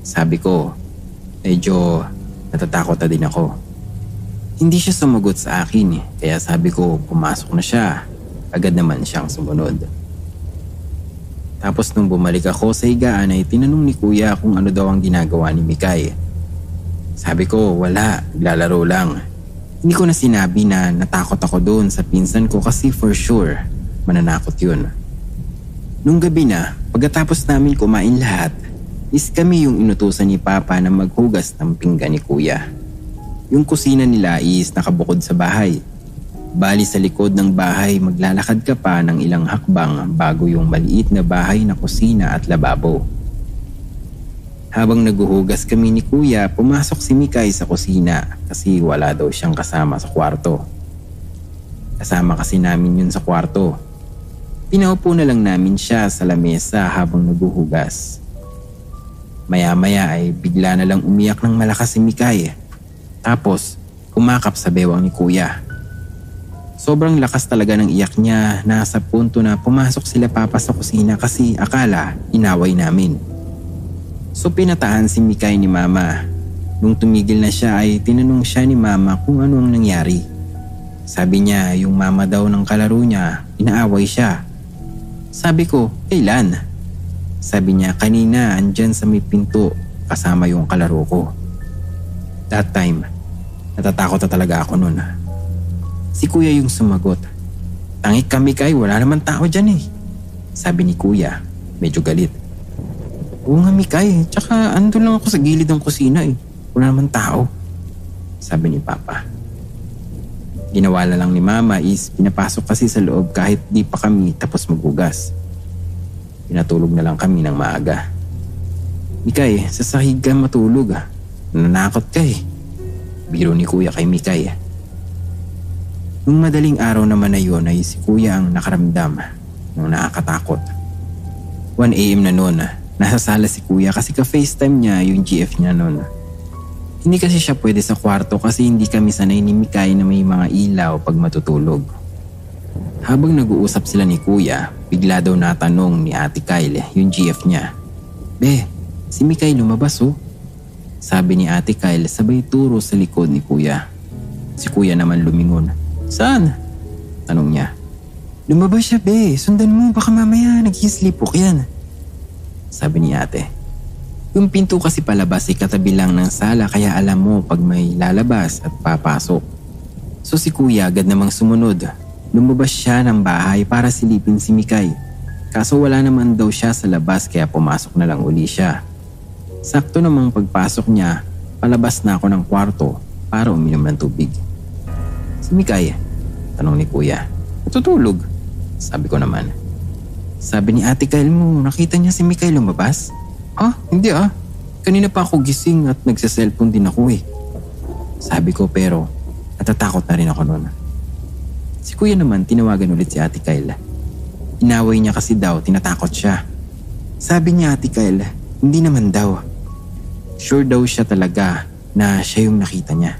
Sabi ko, medyo natatakot na din ako. Hindi siya sumagot sa akin kaya sabi ko pumasok na siya. Agad naman siyang sumunod. Tapos nung bumalik ako sa higaan ay tinanong ni kuya kung ano daw ang ginagawa ni Mikay. Sabi ko wala, naglalaro lang. Hindi ko na sinabi na natakot ako doon sa pinsan ko kasi for sure mananakot yun. Nung gabi na, pagkatapos namin kumain lahat, is kami yung inutusan ni Papa na maghugas ng pinggan ni Kuya. Yung kusina nila is nakabukod sa bahay. Bali sa likod ng bahay maglalakad ka pa ng ilang hakbang bago yung maliit na bahay na kusina at lababo. Habang naghuhugas kami ni Kuya, pumasok si Mikay sa kusina kasi wala daw siyang kasama sa kwarto. Kasama kasi namin yun sa kwarto. Pinaupo na lang namin siya sa lamesa habang naghuhugas. Maya-maya ay bigla na lang umiyak ng malakas si Mikay. Tapos, umakap sa bewang ni Kuya. Sobrang lakas talaga ng iyak niya na sa punto na pumasok sila Papa sa kusina kasi akala inaway namin. So pinataan si Mikay ni Mama. Nung tumigil na siya ay tinanong siya ni Mama kung ano ang nangyari. Sabi niya yung mama daw ng kalaro niya, inaaway siya. Sabi ko, kailan? Sabi niya kanina andyan sa may pinto kasama yung kalaro ko. That time, natatakot na talaga ako nun. Si Kuya yung sumagot. Tangik ka Mikay, wala naman tao dyan Sabi ni Kuya, medyo galit. Oo nga Mikay, tsaka ando lang ako sa gilid ng kusina Wala naman tao. Sabi ni Papa. Ginawa na lang ni Mama is pinapasok kasi sa loob kahit di pa kami tapos maghugas. Pinatulog na lang kami ng maaga. Mikay, sa sahig ka matulog Nananakot ka Biro ni Kuya kay Mikay. Nung madaling araw naman na yun ay si Kuya ang nakaramdam ng nakakatakot. 1 AM na noon nasa sala si Kuya kasi ka-FaceTime niya yung GF niya noon. Hindi kasi siya pwede sa kwarto kasi hindi kami sanay ni Mikay na may mga ilaw pag matutulog. Habang nag-uusap sila ni Kuya, bigla daw natanong ni Ate Kyle yung GF niya. Be, si Mikay lumabas Sabi ni Ate Kyle sabay turo sa likod ni Kuya. Si Kuya naman lumingon. Saan? Tanong niya. Lumabas siya be, sundan mo baka mamaya nag-sleepwalk yan. Sabi ni Ate. Yung pinto kasi palabas ay katabi lang ng sala kaya alam mo pag may lalabas at papasok. So si Kuya agad namang sumunod. Lumabas siya ng bahay para silipin si Mikay. Kaso wala naman daw siya sa labas kaya pumasok na lang uli siya. Sakto namang pagpasok niya, palabas na ako ng kwarto para uminom ng tubig. Si Mikay, tanong ni Kuya. Tutulog? Sabi ko naman. Sabi ni Ate Kyle mo, nakita niya si Mikay lumabas? Hindi Kanina pa ako gising at nagsa-cellphone din ako Sabi ko pero natatakot na rin ako noon. Si Kuya naman tinawagan ulit si Ate Kyle. Inaway niya kasi daw tinatakot siya. Sabi niya Ate Kyle, hindi naman daw. Sure daw siya talaga na siya yung nakita niya.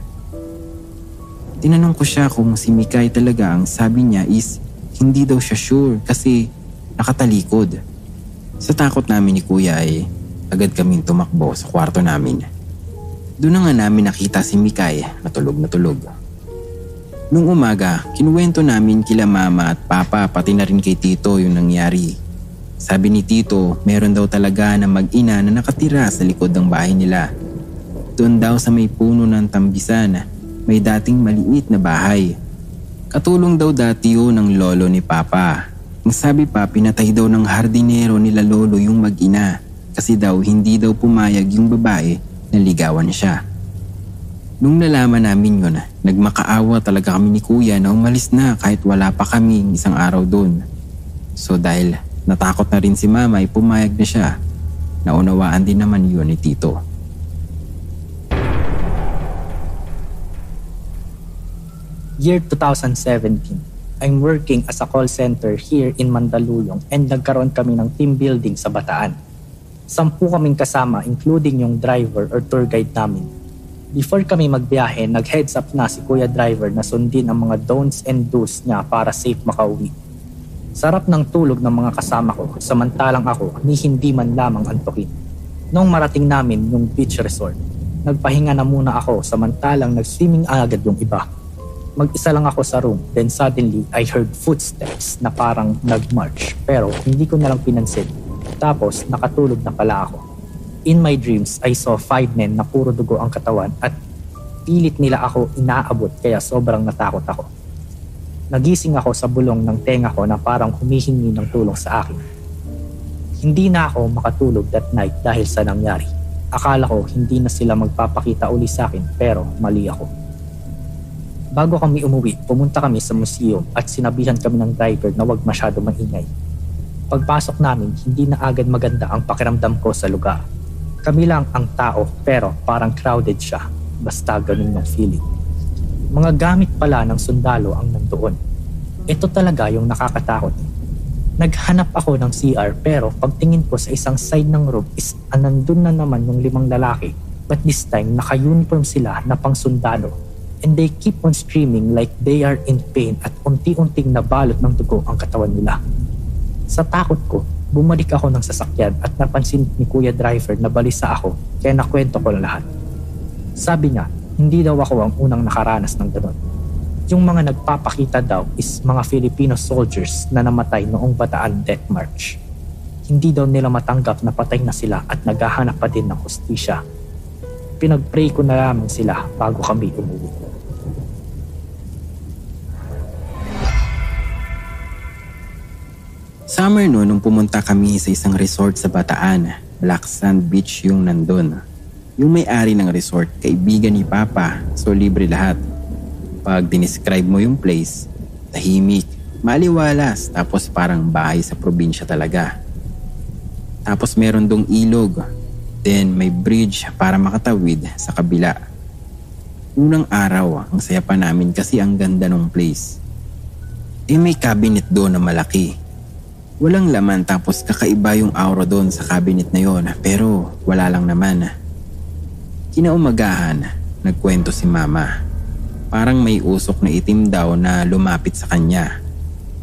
Tinanong ko siya kung si Mikay talaga ang sabi niya is hindi daw siya sure kasi nakatalikod. Sa takot namin ni Kuya ay agad kaming tumakbo sa kwarto namin. Doon na nga namin nakita si Mikay na tulog. Nung umaga, kinuwento namin kila Mama at Papa pati na rin kay Tito yung nangyari. Sabi ni Tito, meron daw talaga na mag-ina na nakatira sa likod ng bahay nila. Doon daw sa may puno ng tambisan, may dating maliit na bahay. Katulong daw dati yun ng lolo ni Papa. Ang sabi pa, pinatay daw ng hardinero nila lolo yung mag-ina kasi daw hindi daw pumayag yung babae na ligawan siya. Nung nalaman namin yun, nagmakaawa talaga kami ni Kuya na umalis na kahit wala pa kami isang araw doon. So dahil natakot na rin si Mama ay pumayag na siya. Naunawaan din naman yun ni Tito. Year 2017, I'm working as a call center here in Mandaluyong and nagkaroon kami ng team building sa Bataan. 10 kaming kasama including yung driver or tour guide namin. Before kami magbiyahe, nag-heads up na si Kuya Driver na sundin ang mga don'ts and do's niya para safe makauwi. Sarap ng tulog ng mga kasama ko samantalang ako ni hindi man lamang antukin. Nung marating namin yung beach resort, nagpahinga na muna ako samantalang nag-swimming agad yung iba. Mag-isa lang ako sa room, then suddenly I heard footsteps na parang nag-march pero hindi ko na lang pinansin. Tapos nakatulog na pala ako. In my dreams, I saw 5 men na puro dugo ang katawan at pilit nila ako inaabot kaya sobrang natakot ako. Nagising ako sa bulong ng tenga ko na parang humihingi ng tulong sa akin. Hindi na ako makatulog that night dahil sa nangyari. Akala ko hindi na sila magpapakita uli sa akin pero mali ako. Bago kami umuwi, pumunta kami sa museum at sinabihan kami ng driver na huwag masyado maingay. Pagpasok namin, hindi na agad maganda ang pakiramdam ko sa lugar. Kami lang ang tao pero parang crowded siya. Basta ganun yung feeling. Mga gamit pala ng sundalo ang nandoon. Ito talaga yung nakakatakot. Naghanap ako ng CR pero pagtingin ko sa isang side ng room is nandun na naman yung 5 lalaki. But this time, naka-uniform sila na pang sundalo. And they keep on screaming like they are in pain at unti-unting nabalot ng dugo ang katawan nila. Sa takot ko, bumalik ako ng sasakyan at napansin ni Kuya Driver na balisa ako kaya nakwento ko lahat. Sabi niya, hindi daw ako ang unang nakaranas ng ganun. Yung mga nagpapakita daw is mga Filipino soldiers na namatay noong Bataan Death March. Hindi daw nila matanggap na patay na sila at naghahanap pa din ng hustisya. Pinag-pray ko na lamang sila bago kami umuwi. Summer no, nung pumunta kami sa isang resort sa Bataan, Black Sand Beach yung nandun. Yung may-ari ng resort, kaibigan ni Papa, so libre lahat. Pag dinescribe mo yung place, tahimik, maliwalas, tapos parang bahay sa probinsya talaga. Tapos meron dong ilog, then may bridge para makatawid sa kabila. Unang araw, ang saya pa namin kasi ang ganda ng place. May cabinet doon na malaki. Walang laman tapos kakaiba yung aura doon sa cabinet na yon pero wala lang naman. Kinaumagahan, nagkwento si Mama. Parang may usok na itim daw na lumapit sa kanya.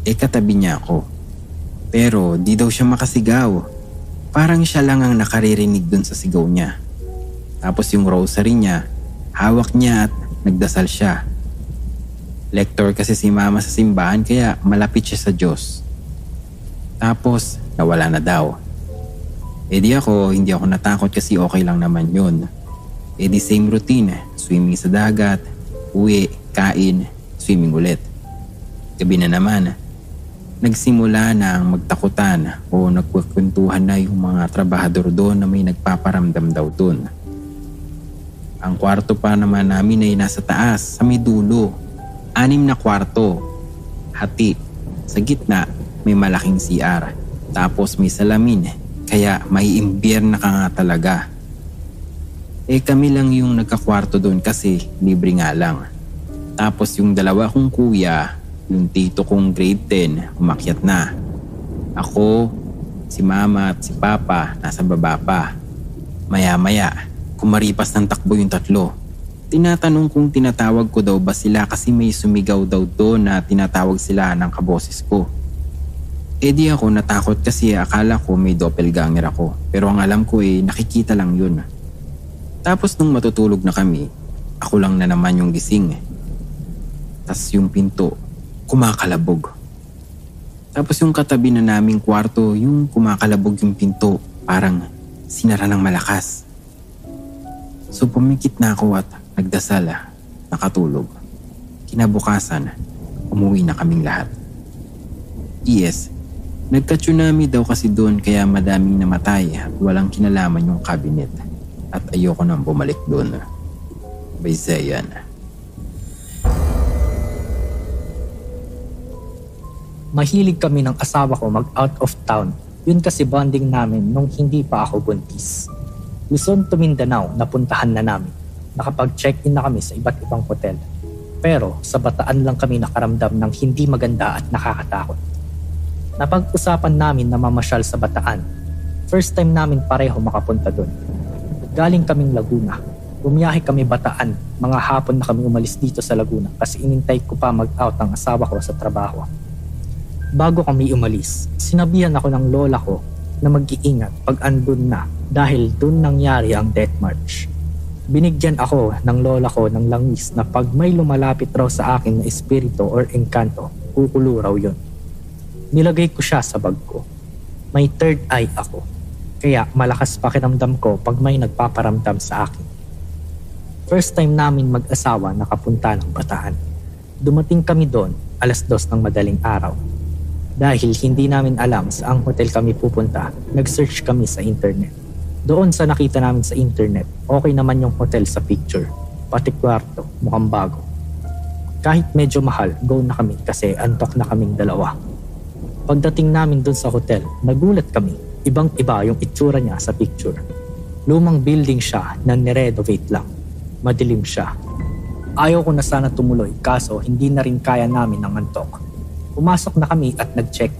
Katabi niya ako. Pero di daw siya makasigaw. Parang siya lang ang nakaririnig doon sa sigaw niya. Tapos yung rosary niya, hawak niya at nagdasal siya. Lector kasi si Mama sa simbahan kaya malapit siya sa Diyos. Tapos, nawala na daw. Di ako, hindi ako natakot kasi okay lang naman yun. Di same routine, swimming sa dagat, uwi, kain, swimming ulit. Gabi na naman, nagsimula na ang magtakutan o nagkukwentuhan na yung mga trabahador doon na may nagpaparamdam daw doon. Ang kwarto pa naman namin ay nasa taas, sa may dulo. 6 na kwarto, hati, sa gitna, may malaking CR. Tapos may salamin. Kaya may imbierna ka nga talaga. Kami lang yung nagkakwarto doon kasi libre nga lang. Tapos yung 2 kong kuya, yung tito kong grade 10, umakyat na. Ako, si Mama at si Papa nasa baba pa. Maya-maya, kumaripas ng takbo yung 3. Tinatanong kung tinatawag ko daw ba sila kasi may sumigaw daw doon na tinatawag sila ng kaboses ko. Di ako natakot kasi akala ko may doppelganger ako. Pero ang alam ko nakikita lang yun. Tapos nung matutulog na kami, ako lang na naman yung gising. Tas yung pinto, kumakalabog. Tapos yung katabi na naming kwarto, yung kumakalabog yung pinto, parang sinara ng malakas. So pumikit na ako at nagdasal, nakatulog. Kinabukasan, umuwi na kaming lahat. Yes, nagka-tsunami daw kasi doon kaya madaming namatay at walang kinalaman yung cabinet. At ayoko nang bumalik doon. Baysayan. Mahilig kami ng asawa ko mag-out of town. Yun kasi bonding namin nung hindi pa ako buntis. Luzon to Mindanao, napuntahan na namin. Nakapag-check-in na kami sa iba't ibang hotel. Pero sa Bataan lang kami nakaramdam ng hindi maganda at nakakatakot. Napag-usapan namin na mamasyal sa Bataan. First time namin pareho makapunta doon. Galing kaming Laguna. Bumiyahe kami Bataan. Mga hapon na kami umalis dito sa Laguna kasi inintay ko pa mag-out ang asawa ko sa trabaho. Bago kami umalis, sinabihan ako ng lola ko na mag-iingat pag andun na dahil dun nangyari ang death march. Binigyan ako ng lola ko ng langis na pag may lumalapit raw sa akin na espiritu or engkanto, kukulo raw yun. Nilagay ko siya sa bag ko. May third eye ako, kaya malakas pakiramdam ko pag may nagpaparamdam sa akin. First time namin mag-asawa nakapunta ng Bataan. Dumating kami doon 2:00 ng madaling araw. Dahil hindi namin alam saang hotel kami pupunta, nag-search kami sa internet. Doon sa nakita namin sa internet, okay naman yung hotel sa picture. Pati kwarto, mukhang bago. Kahit medyo mahal, go na kami kasi antok na kaming dalawa. Pagdating namin doon sa hotel, nagulat kami. Ibang-iba yung itsura niya sa picture. Lumang building siya na nirenovate lang. Madilim siya. Ayaw ko na sana tumuloy kaso hindi na rin kaya namin ng antok. Pumasok na kami at nag-check.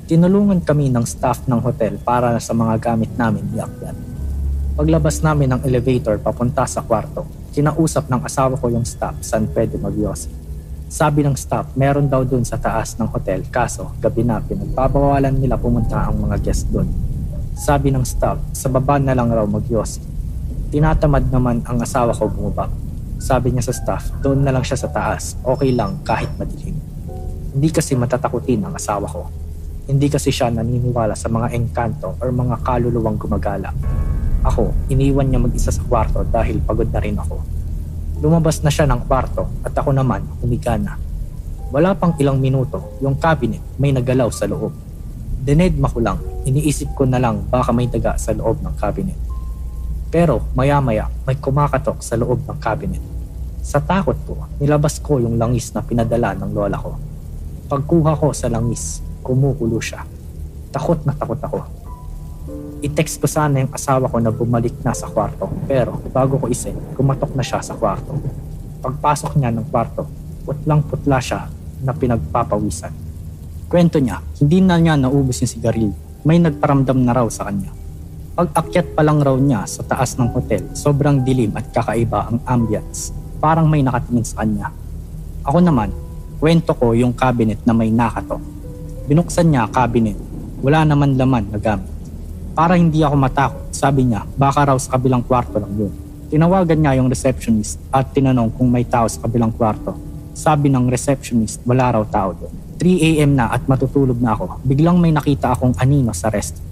Tinulungan kami ng staff ng hotel para sa mga gamit namin iakyat. Paglabas namin ng elevator papunta sa kwarto, kinausap ng asawa ko yung staff saan pwede mag-yosi. Sabi ng staff, meron daw dun sa taas ng hotel kaso gabi na pinagbabawalan nila pumunta ang mga guest dun. Sabi ng staff, sa baba na lang raw mag-yosi. Tinatamad naman ang asawa ko bumaba. Sabi niya sa staff, doon na lang siya sa taas, okay lang kahit madilim. Hindi kasi matatakutin ang asawa ko. Hindi kasi siya naniniwala sa mga engkanto or mga kaluluwang gumagala. Ako, iniwan niya mag-isa sa kwarto dahil pagod na rin ako. Lumabas na siya ng kwarto at ako naman humiga na. Wala pang ilang minuto, yung cabinet may nagalaw sa loob. Dinedma ko lang, iniisip ko na lang baka may daga sa loob ng cabinet. Pero maya-maya may kumakatok sa loob ng cabinet. Sa takot ko, nilabas ko yung langis na pinadala ng lola ko. Pagkuha ko sa langis, kumukulo siya. Takot na takot ako. I-text ko sana yung asawa ko na bumalik na sa kwarto pero bago ko isend, kumatok na siya sa kwarto. Pagpasok niya ng kwarto, putlang-putla siya na pinagpapawisan. Kwento niya, hindi na niya naubos yung sigarilyo. May nagparamdam na raw sa kanya. Pag-akyat pa lang raw niya sa taas ng hotel, sobrang dilim at kakaiba ang ambience. Parang may nakatingin sa kanya. Ako naman, kwento ko yung cabinet na may nakatok. Binuksan niya cabinet. Wala naman laman na gamit. Para hindi ako matakot, sabi niya, baka raw sa kabilang kwarto lang yun. Tinawagan niya yung receptionist at tinanong kung may tao sa kabilang kwarto. Sabi ng receptionist, wala raw tao doon. 3 a.m. na at matutulog na ako. Biglang may nakita akong anino sa restroom.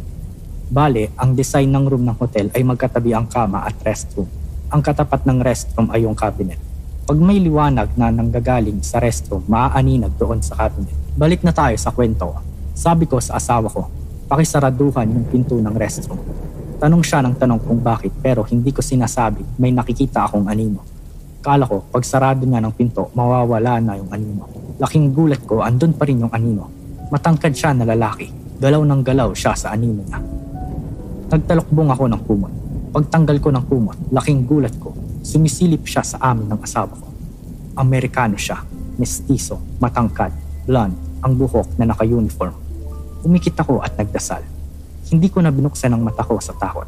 Bale, ang design ng room ng hotel ay magkatabi ang kama at restroom. Ang katapat ng restroom ay yung cabinet. Pag may liwanag na nanggagaling sa restroom, maaaninag doon sa cabinet. Balik na tayo sa kwento. Sabi ko sa asawa ko, pakisaraduhan yung pinto ng restroom. Tanong siya ng tanong kung bakit pero hindi ko sinasabi may nakikita akong anino. Kala ko pag sarado niya ng pinto, mawawala na yung anino. Laking gulat ko, andun pa rin yung anino. Matangkad siya na lalaki. Galaw ng galaw siya sa anino niya. Nagtalokbong ako ng kumot. Pagtanggal ko ng kumot, laking gulat ko. Sumisilip siya sa amin ng asawa ko. Amerikano siya, mestizo, matangkad, blonde, ang buhok na naka-uniform. Umikit ako at nagdasal. Hindi ko na binuksan ang mata ko sa takot.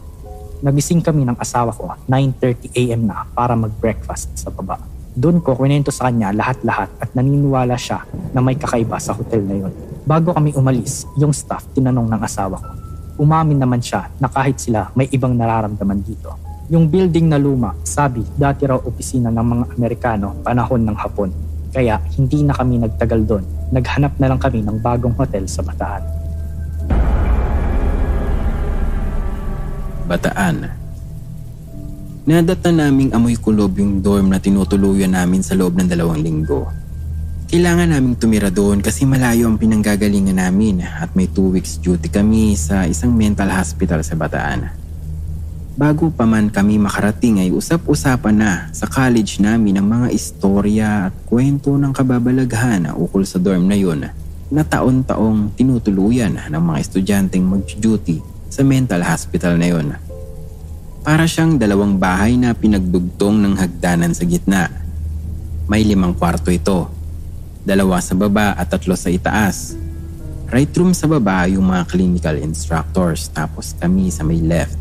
Nagising kami ng asawa ko 9:30 a.m. na para mag-breakfast sa baba. Doon ko kwento sa kanya lahat-lahat at naniniwala siya na may kakaiba sa hotel na yun. Bago kami umalis, yung staff tinanong ng asawa ko. Umamin naman siya na kahit sila may ibang nararamdaman dito. Yung building na luma, sabi, dati raw opisina ng mga Amerikano panahon ng Hapon. Kaya hindi na kami nagtagal doon. Naghanap na lang kami ng bagong hotel sa Bataan. Bataan. Nadatan naming amoy kulob yung dorm na tinutuluyan namin sa loob ng 2 linggo. Kailangan naming tumira doon kasi malayo ang pinanggagalingan namin at may 2 weeks duty kami sa isang mental hospital sa Bataan. Bago pa man kami makarating ay usap-usapan na sa college namin ang mga istorya at kwento ng kababalaghan ukol sa dorm na yun na taon-taong tinutuluyan ng mga estudyanteng mag-duty sa mental hospital na yun. Para siyang 2 bahay na pinagdugtong ng hagdanan sa gitna. May 5 kwarto ito, 2 sa baba at 3 sa itaas. Right room sa baba yung mga clinical instructors tapos kami sa may left.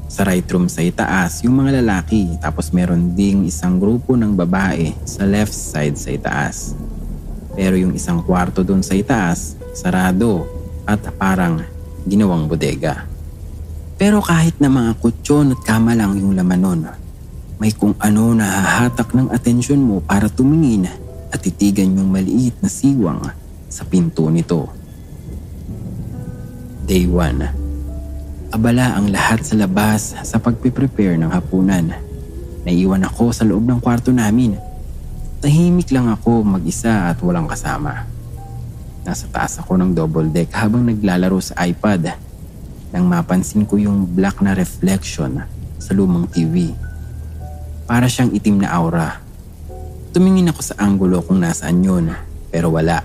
Sa right room sa itaas yung mga lalaki tapos meron ding isang grupo ng babae sa left side sa itaas. Pero yung isang kwarto dun sa itaas, sarado at parang ginawang bodega. Pero kahit na mga kutsyon at kama lang yung laman nun, may kung ano na hahatak ng atensyon mo para tumingin at titigan yung maliit na siwang sa pinto nito. Day 1. Abala ang lahat sa labas sa pagpiprepare ng hapunan. Naiwan ako sa loob ng kwarto namin. Tahimik lang ako mag-isa at walang kasama. Nasa taas ako ng double deck habang naglalaro sa iPad nang mapansin ko yung black na reflection sa lumang TV. Para siyang itim na aura. Tumingin ako sa anggulo kung nasaan yun pero wala.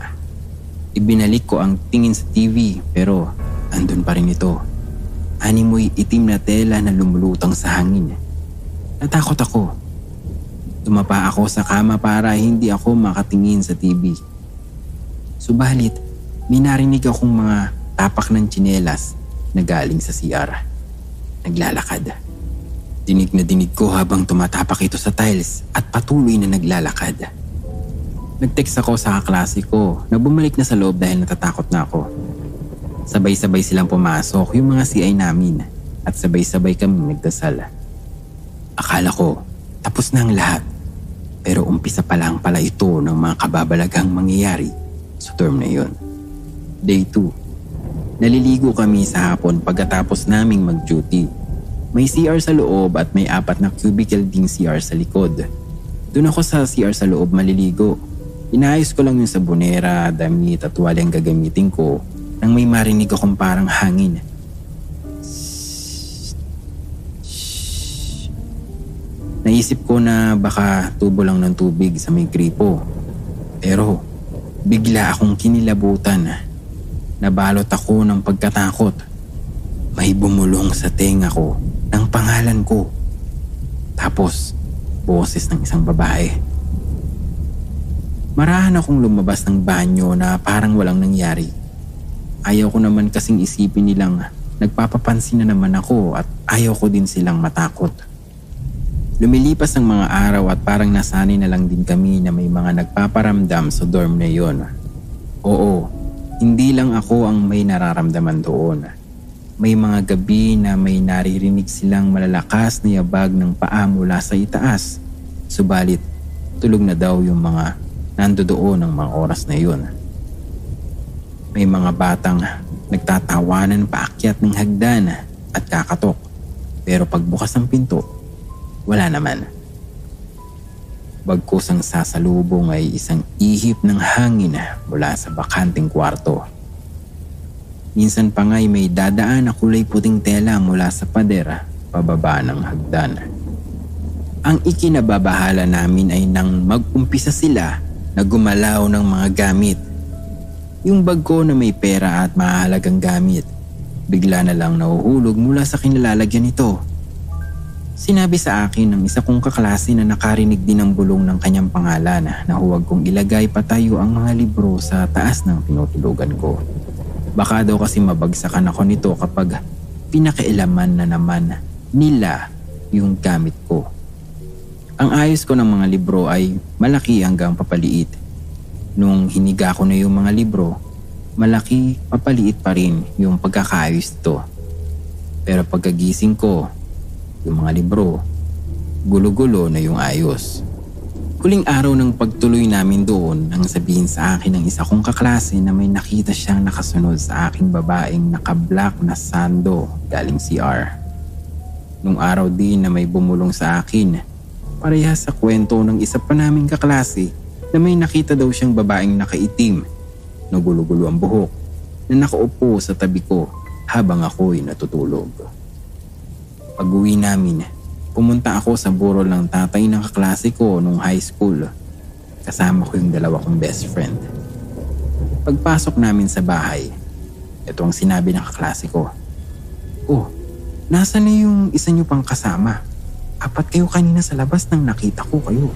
Ibinalik ko ang tingin sa TV pero andun pa rin ito. Animoy itim na tela na lumulutang sa hangin. Natakot ako. Tumapa ako sa kama para hindi ako makatingin sa TV. Subalit, may narinig akong mga tapak ng tsinelas na galing sa CR. Naglalakad. Dinig na dinig ko habang tumatapak ito sa tiles at patuloy na naglalakad. Nag-text ako sa kaklase ko na bumalik na sa loob dahil natatakot na ako. Sabay-sabay silang pumasok yung mga CI namin at sabay-sabay kami nagdasal. Akala ko tapos na ang lahat pero umpisa pa lang pala ito ng mga kababalaghang mangyayari sa term na yun. Day 2. Naliligo kami sa hapon pagkatapos naming mag-duty. May CR sa loob at may 4 na cubicle ding CR sa likod. Doon ako sa CR sa loob maliligo. Inaayos ko lang yung sabonera, damit at walang gagamitin ko nang may marinig akong parang hangin. Naisip ko na baka tubo lang ng tubig sa may gripo. Pero bigla akong kinilabutan. Nabalot ako ng pagkatakot. May bumulong sa tenga ko ng pangalan ko. Tapos, boses ng isang babae. Marahan akong lumabas ng banyo na parang walang nangyari. Ayaw ko naman kasing isipin nilang nagpapapansin na naman ako at ayaw ko din silang matakot. Lumilipas ang mga araw at parang nasanay na lang din kami na may mga nagpaparamdam sa dorm na yon. Oo, hindi lang ako ang may nararamdaman doon. May mga gabi na may naririnig silang malalakas na yabag ng paa mula sa itaas. Subalit, tulog na daw yung mga nandoon ng mga oras na yun. May mga batang nagtatawanan paakyat ng hagdan at kakatok. Pero pagbukas ng pinto, wala naman. Bagkus ang sasalubong ay isang ihip ng hangin mula sa bakanteng kwarto. Minsan pa nga'y may dadaan na kulay puting tela mula sa pader pababa ng hagdan. Ang ikinababahala namin ay nang mag-umpisa sila na gumalaw ng mga gamit. Yung bag ko na may pera at mahalagang gamit, bigla na lang nahuhulog mula sa kinalalagyan nito. Sinabi sa akin ng isa kong kaklase na nakarinig din ng bulong ng kanyang pangalan na huwag kong ilagay patayo ang mga libro sa taas ng tinutulugan ko. Baka daw kasi mabagsakan ako nito kapag pinakialaman na naman nila yung gamit ko. Ang ayos ko ng mga libro ay malaki hanggang papaliit. Nung hiniga ko na yung mga libro, malaki papaliit pa rin yung pagkakaayos ito. Pero pagkagising ko, yung mga libro, gulo-gulo na yung ayos. Huling araw ng pagtuloy namin doon nang sabihin sa akin ng isa kong kaklase na may nakita siyang nakasunod sa aking babaeng naka-black na sando galing CR. Nung araw din na may bumulong sa akin, parehas sa kwento ng isa pa naming kaklase na may nakita daw siyang babaeng nakaitim, nagulo-gulo ang buhok, na nakaupo sa tabi ko habang ako'y natutulog. Pag-uwi namin, pumunta ako sa burol ng tatay ng kaklase ko nung high school. Kasama ko yung dalawa kong best friend. Pagpasok namin sa bahay, ito ang sinabi ng kaklase ko. "Oh, nasa na yung isa niyo pang kasama? 4 kayo kanina sa labas nang nakita ko kayo."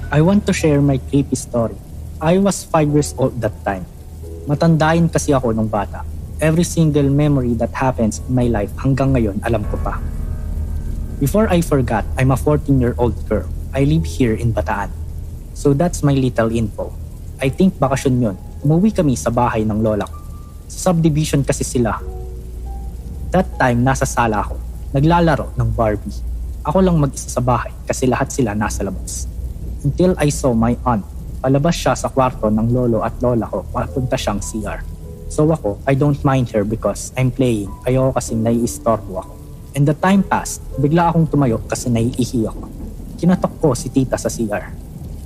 I want to share my creepy story. I was 5 years old that time. Matandain kasi ako nung bata. Every single memory that happens in my life hanggang ngayon alam ko pa. Before I forgot, I'm a 14-year-old girl. I live here in Bataan. So that's my little info. I think bakasyon yun. Umuwi kami sa bahay ng lola ko. Sa subdivision kasi sila. That time, nasa sala ako. Naglalaro ng Barbie. Ako lang mag-isa sa bahay kasi lahat sila nasa labas. Until I saw my aunt. Palabas siya sa kwarto ng lolo at lola ko papunta siyang CR. So ako, I don't mind her because I'm playing. Ayoko kasi naiistorbo ako. And the time passed, bigla akong tumayo kasi naiihi ako. Kinatok ko si tita sa CR.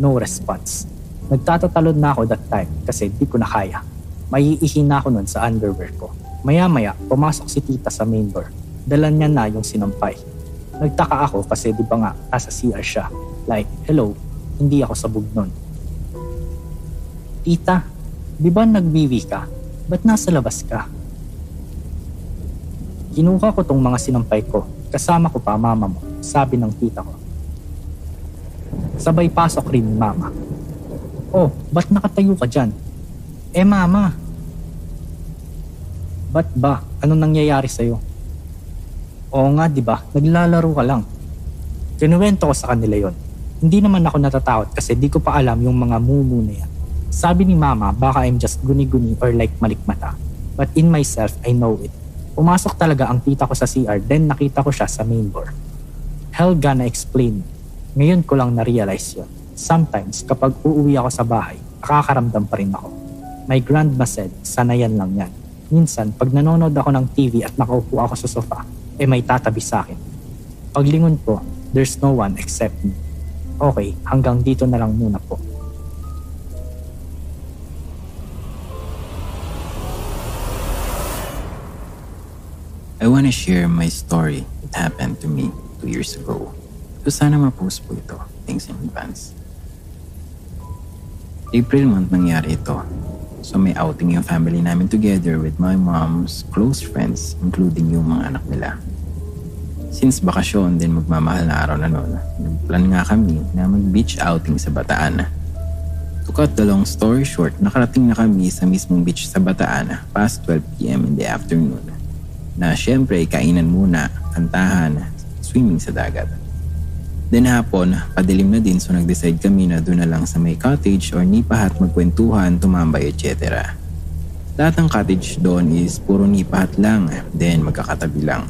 No response. Nagtatatalon na ako that time kasi di ko na kaya. Maiihi na ako nun sa underwear ko. Maya-maya, pumasok si tita sa main door. Dala niya na yung sinampay. Nagtaka ako kasi di ba nga nasa CR siya. Like, hello, hindi ako sabog nun. "Tita, di ba nagwiwi ka? Ba't nasa labas ka?" Kinuha ko tong mga sinampay ko. Kasama ko pa mama mo, sabi ng tita ko. Sabay pasok rin ni mama. "Oh, ba't nakatayo ka dyan?" "Eh mama." "Ba't ba? Anong nangyayari sa'yo?" "Oo nga, di ba? Naglalaro ka lang." Kinuwento ko sa kanila yon. Hindi naman ako natatakot kasi di ko pa alam yung mga mumu na yan. Sabi ni mama, baka I'm just guni-guni or like malikmata. But in myself, I know it. Pumasok talaga ang tita ko sa CR, then nakita ko siya sa main door. Hell gonna explain. Ngayon ko lang na-realize yun. Sometimes, kapag uuwi ako sa bahay, nakakaramdam pa rin ako. My grandma said, sanayan lang yan. Minsan, pag nanonood ako ng TV at nakaupo ako sa sofa, may tatabi sa akin. Paglingon ko, there's no one except me. Okay, hanggang dito na lang muna po. I wanna share my story. It happened to me 2 years ago. So sana ma-post po ito. Thanks in advance. April month nangyari ito. So may outing yung family namin together with my mom's close friends, including yung mga anak nila. Since bakasyon din magmamahal na araw na noon, nagplan nga kami na mag-beach outing sa Bataan. To cut the long story short, nakarating na kami sa mismong beach sa Bataan past 12 p.m. in the afternoon. Na syempre kainan muna, kantahan, swimming sa dagat. Then hapon, padilim na din so nag-decide kami na doon na lang sa may cottage or nipahat magkwentuhan, tumambay, etc. Lahat ng cottage doon is puro nipahat lang, then magkakatabi lang.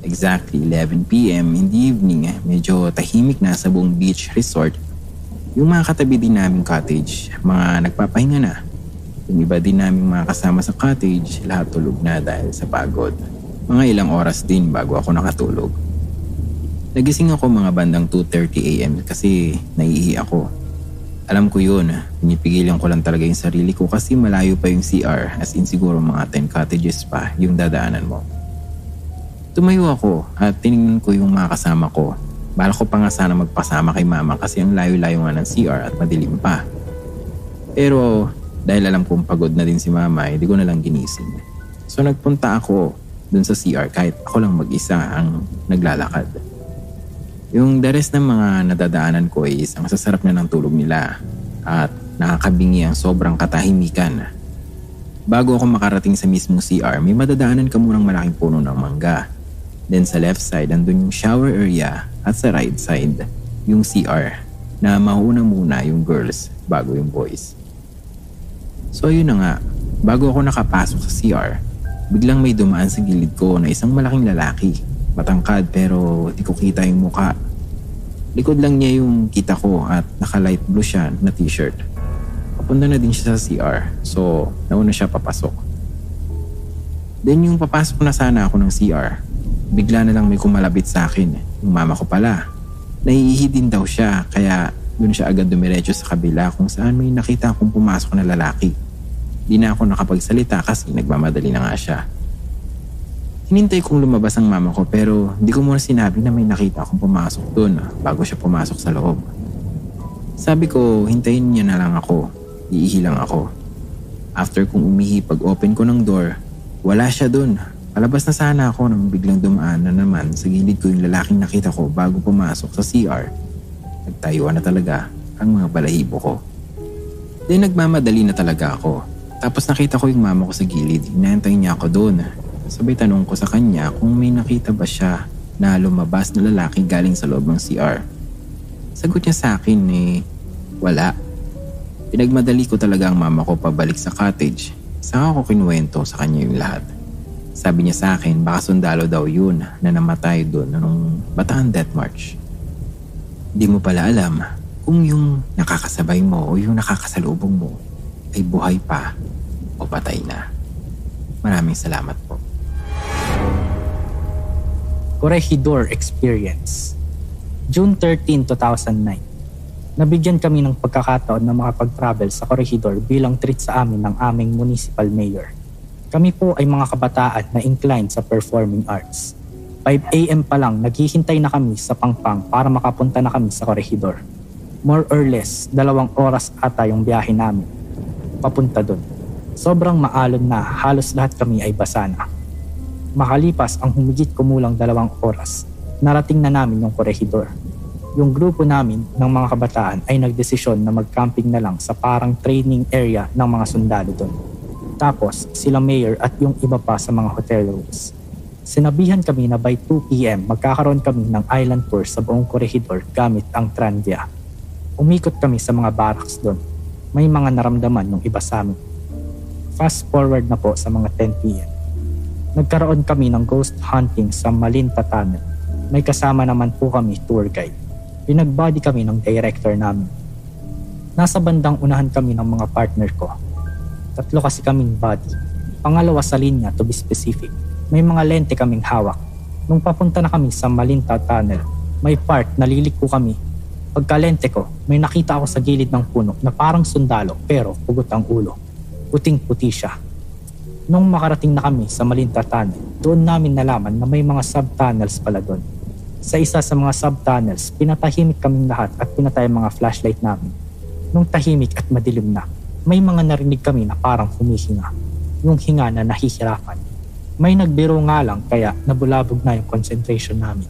Exactly 11 p.m. in the evening, medyo tahimik na sa buong beach resort. Yung mga katabi din naming cottage, mga nagpapahinga na. Yung iba din naming mga kasama sa cottage, lahat tulog na dahil sa pagod. Mga ilang oras din bago ako nakatulog. Nagising ako mga bandang 2:30 a.m. kasi naiihi ako. Alam ko yun, pinipigilan ko lang talaga yung sarili ko kasi malayo pa yung CR, as in siguro mga 10 cottages pa yung dadaanan mo. Tumayo ako at tinignan ko yung mga kasama ko. Bala ko pa nga sana magpasama kay mama kasi ang layo-layo nga ng CR at madilim pa. Pero dahil alam kong pagod na din si mama, hindi ko na lang ginising. So nagpunta ako dun sa CR kahit ako lang mag-isa ang naglalakad. Yung the rest ng mga nadadaanan ko is ang sasarap na ng tulog nila at nakakabingi ang sobrang katahimikan. Bago ako makarating sa mismong CR, may madadaanan ka munang malaking puno ng mangga. Then sa left side, andun yung shower area at sa right side, yung CR na mauna muna yung girls bago yung boys. So yun na nga, bago ako nakapasok sa CR, biglang may dumaan sa gilid ko na isang malaking lalaki. Matangkad pero di ko kita yung muka. Likod lang niya yung kita ko at naka-light blue siya na t-shirt. Papunta na din siya sa CR, so nauna siya papasok. Then yung papasok na sana ako ng CR, bigla na lang may kumalabit sa akin. Yung mama ko pala. Naiihi din daw siya kaya doon siya agad dumiretso sa kabila kung saan may nakita akong pumasok na lalaki. Di na ako nakapagsalita kasi nagmamadali na nga siya. Hinintay kong lumabas ang mama ko pero di ko muna sinabi na may nakita akong pumasok doon bago siya pumasok sa loob. Sabi ko, hintayin niya na lang ako. Iihi lang ako. After kong umihi pag open ko ng door, wala siya doon. Palabas na sana ako nang biglang dumaan na naman sa gilid ko yung lalaking nakita ko bago pumasok sa CR. Nagtayuan na talaga ang mga balahibo ko. Then nagmamadali na talaga ako. Tapos nakita ko yung mama ko sa gilid. Inaantay niya ako doon. Sabay tanong ko sa kanya kung may nakita ba siya na lumabas na lalaki galing sa loob ng CR. Sagot niya sa akin wala. Pinagmadali ko talaga ang mama ko pabalik sa cottage. Saka ko kinuwento sa kanya yung lahat. Sabi niya sa akin baka sundalo daw yun na namatay doon nung Bataan Death March. Di mo pala alam kung yung nakakasabay mo o yung nakakasalubong mo ay buhay pa o patay na. Maraming salamat po. Corregidor Experience. June 13, 2009. Nabigyan kami ng pagkakataon na makapag-travel sa Corregidor bilang treat sa amin ng aming municipal mayor. Kami po ay mga kabataan na inclined sa performing arts. 5 AM pa lang naghihintay na kami sa Pangpang para makapunta na kami sa Corregidor. More or less, 2 oras ata yung biyahe namin papunta doon. Sobrang maalon na halos lahat kami ay basa na. Makalipas ang humigit kumulang 2 oras, narating na namin yung Corregidor. Yung grupo namin ng mga kabataan ay nagdesisyon na mag-camping na lang sa parang training area ng mga sundalo doon. Tapos sila mayor at yung iba pa sa mga hotel rooms. Sinabihan kami na by 2 PM magkakaroon kami ng island tour sa buong Corregidor gamit ang Tranvia. Umikot kami sa mga barracks doon. May mga naramdaman ng iba sa amin. Fast forward na po sa mga 10 PM. Nagkaroon kami ng ghost hunting sa Malinta Tunnel. May kasama naman po kami tour guide. Pinagbody kami ng director namin. Nasa bandang unahan kami ng mga partner ko. 3 kasi kaming body. Pangalawa sa linya to be specific. May mga lente kaming hawak. Nung papunta na kami sa Malinta Tunnel, may part naliliko kami. Pagkalente ko, may nakita ako sa gilid ng puno na parang sundalo pero pugot ang ulo. Puting-puti siya. Nung makarating na kami sa Malinta Tunnel, doon namin nalaman na may mga sub-tunnels pala doon. Sa isa sa mga sub-tunnels, pinatahimik kaming lahat at pinatay ang mga flashlight namin. Nung tahimik at madilim na, may mga narinig kami na parang humihinga. Yung hinga na nahihirapan. May nagbiro nga lang kaya nabulabog na yung concentration namin.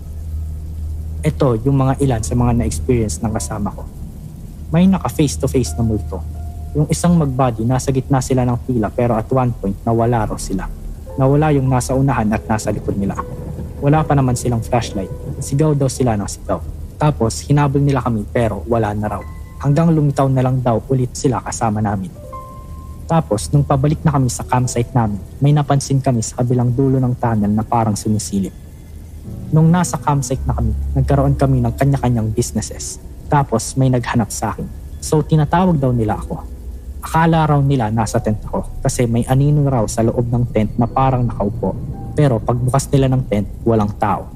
Ito yung mga ilan sa mga na-experience ng kasama ko. May naka-face-to-face na multo. Yung isang mag-body, nasa gitna sila ng pila pero at one point nawala raw sila. Nawala yung nasa unahan at nasa likod nila. Wala pa naman silang flashlight. Sigaw daw sila ng sigaw. Tapos hinabol nila kami pero wala na raw. Hanggang lumitaw na lang daw ulit sila kasama namin. Tapos nung pabalik na kami sa campsite namin, may napansin kami sa kabilang dulo ng tunnel na parang sumisilip. Nung nasa campsite na kami, nagkaroon kami ng kanya-kanyang businesses. Tapos may naghanap sa akin. So tinatawag daw nila ako. Akala raw nila nasa tent ako kasi may anino raw sa loob ng tent na parang nakaupo. Pero pagbukas nila ng tent, walang tao.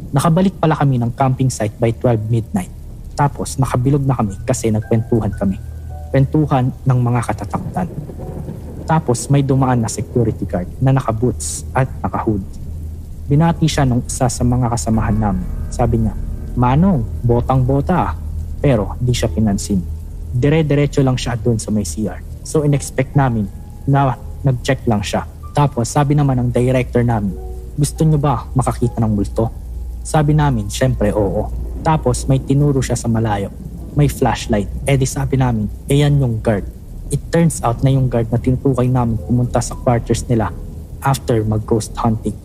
Nakabalik pala kami ng camping site by 12 midnight. Tapos nakabilog na kami kasi nagkwentuhan kami. Kwentuhan ng mga katatakutan. Tapos may dumaan na security guard na naka-boots at naka-hoodie. Binati siya nung isa sa mga kasamahan namin. Sabi niya, "Manong, botang-bota." Pero di siya pinansin. Dire-diretso lang siya doon sa may CR. So in-expect namin na nag-check lang siya. Tapos sabi naman ng director namin, "Gusto niyo ba makakita ng multo?" Sabi namin, syempre oo. Tapos may tinuro siya sa malayo. May flashlight. Di sabi namin, yan yung guard. It turns out na yung guard na tinutukay namin pumunta sa quarters nila after mag-ghost hunting.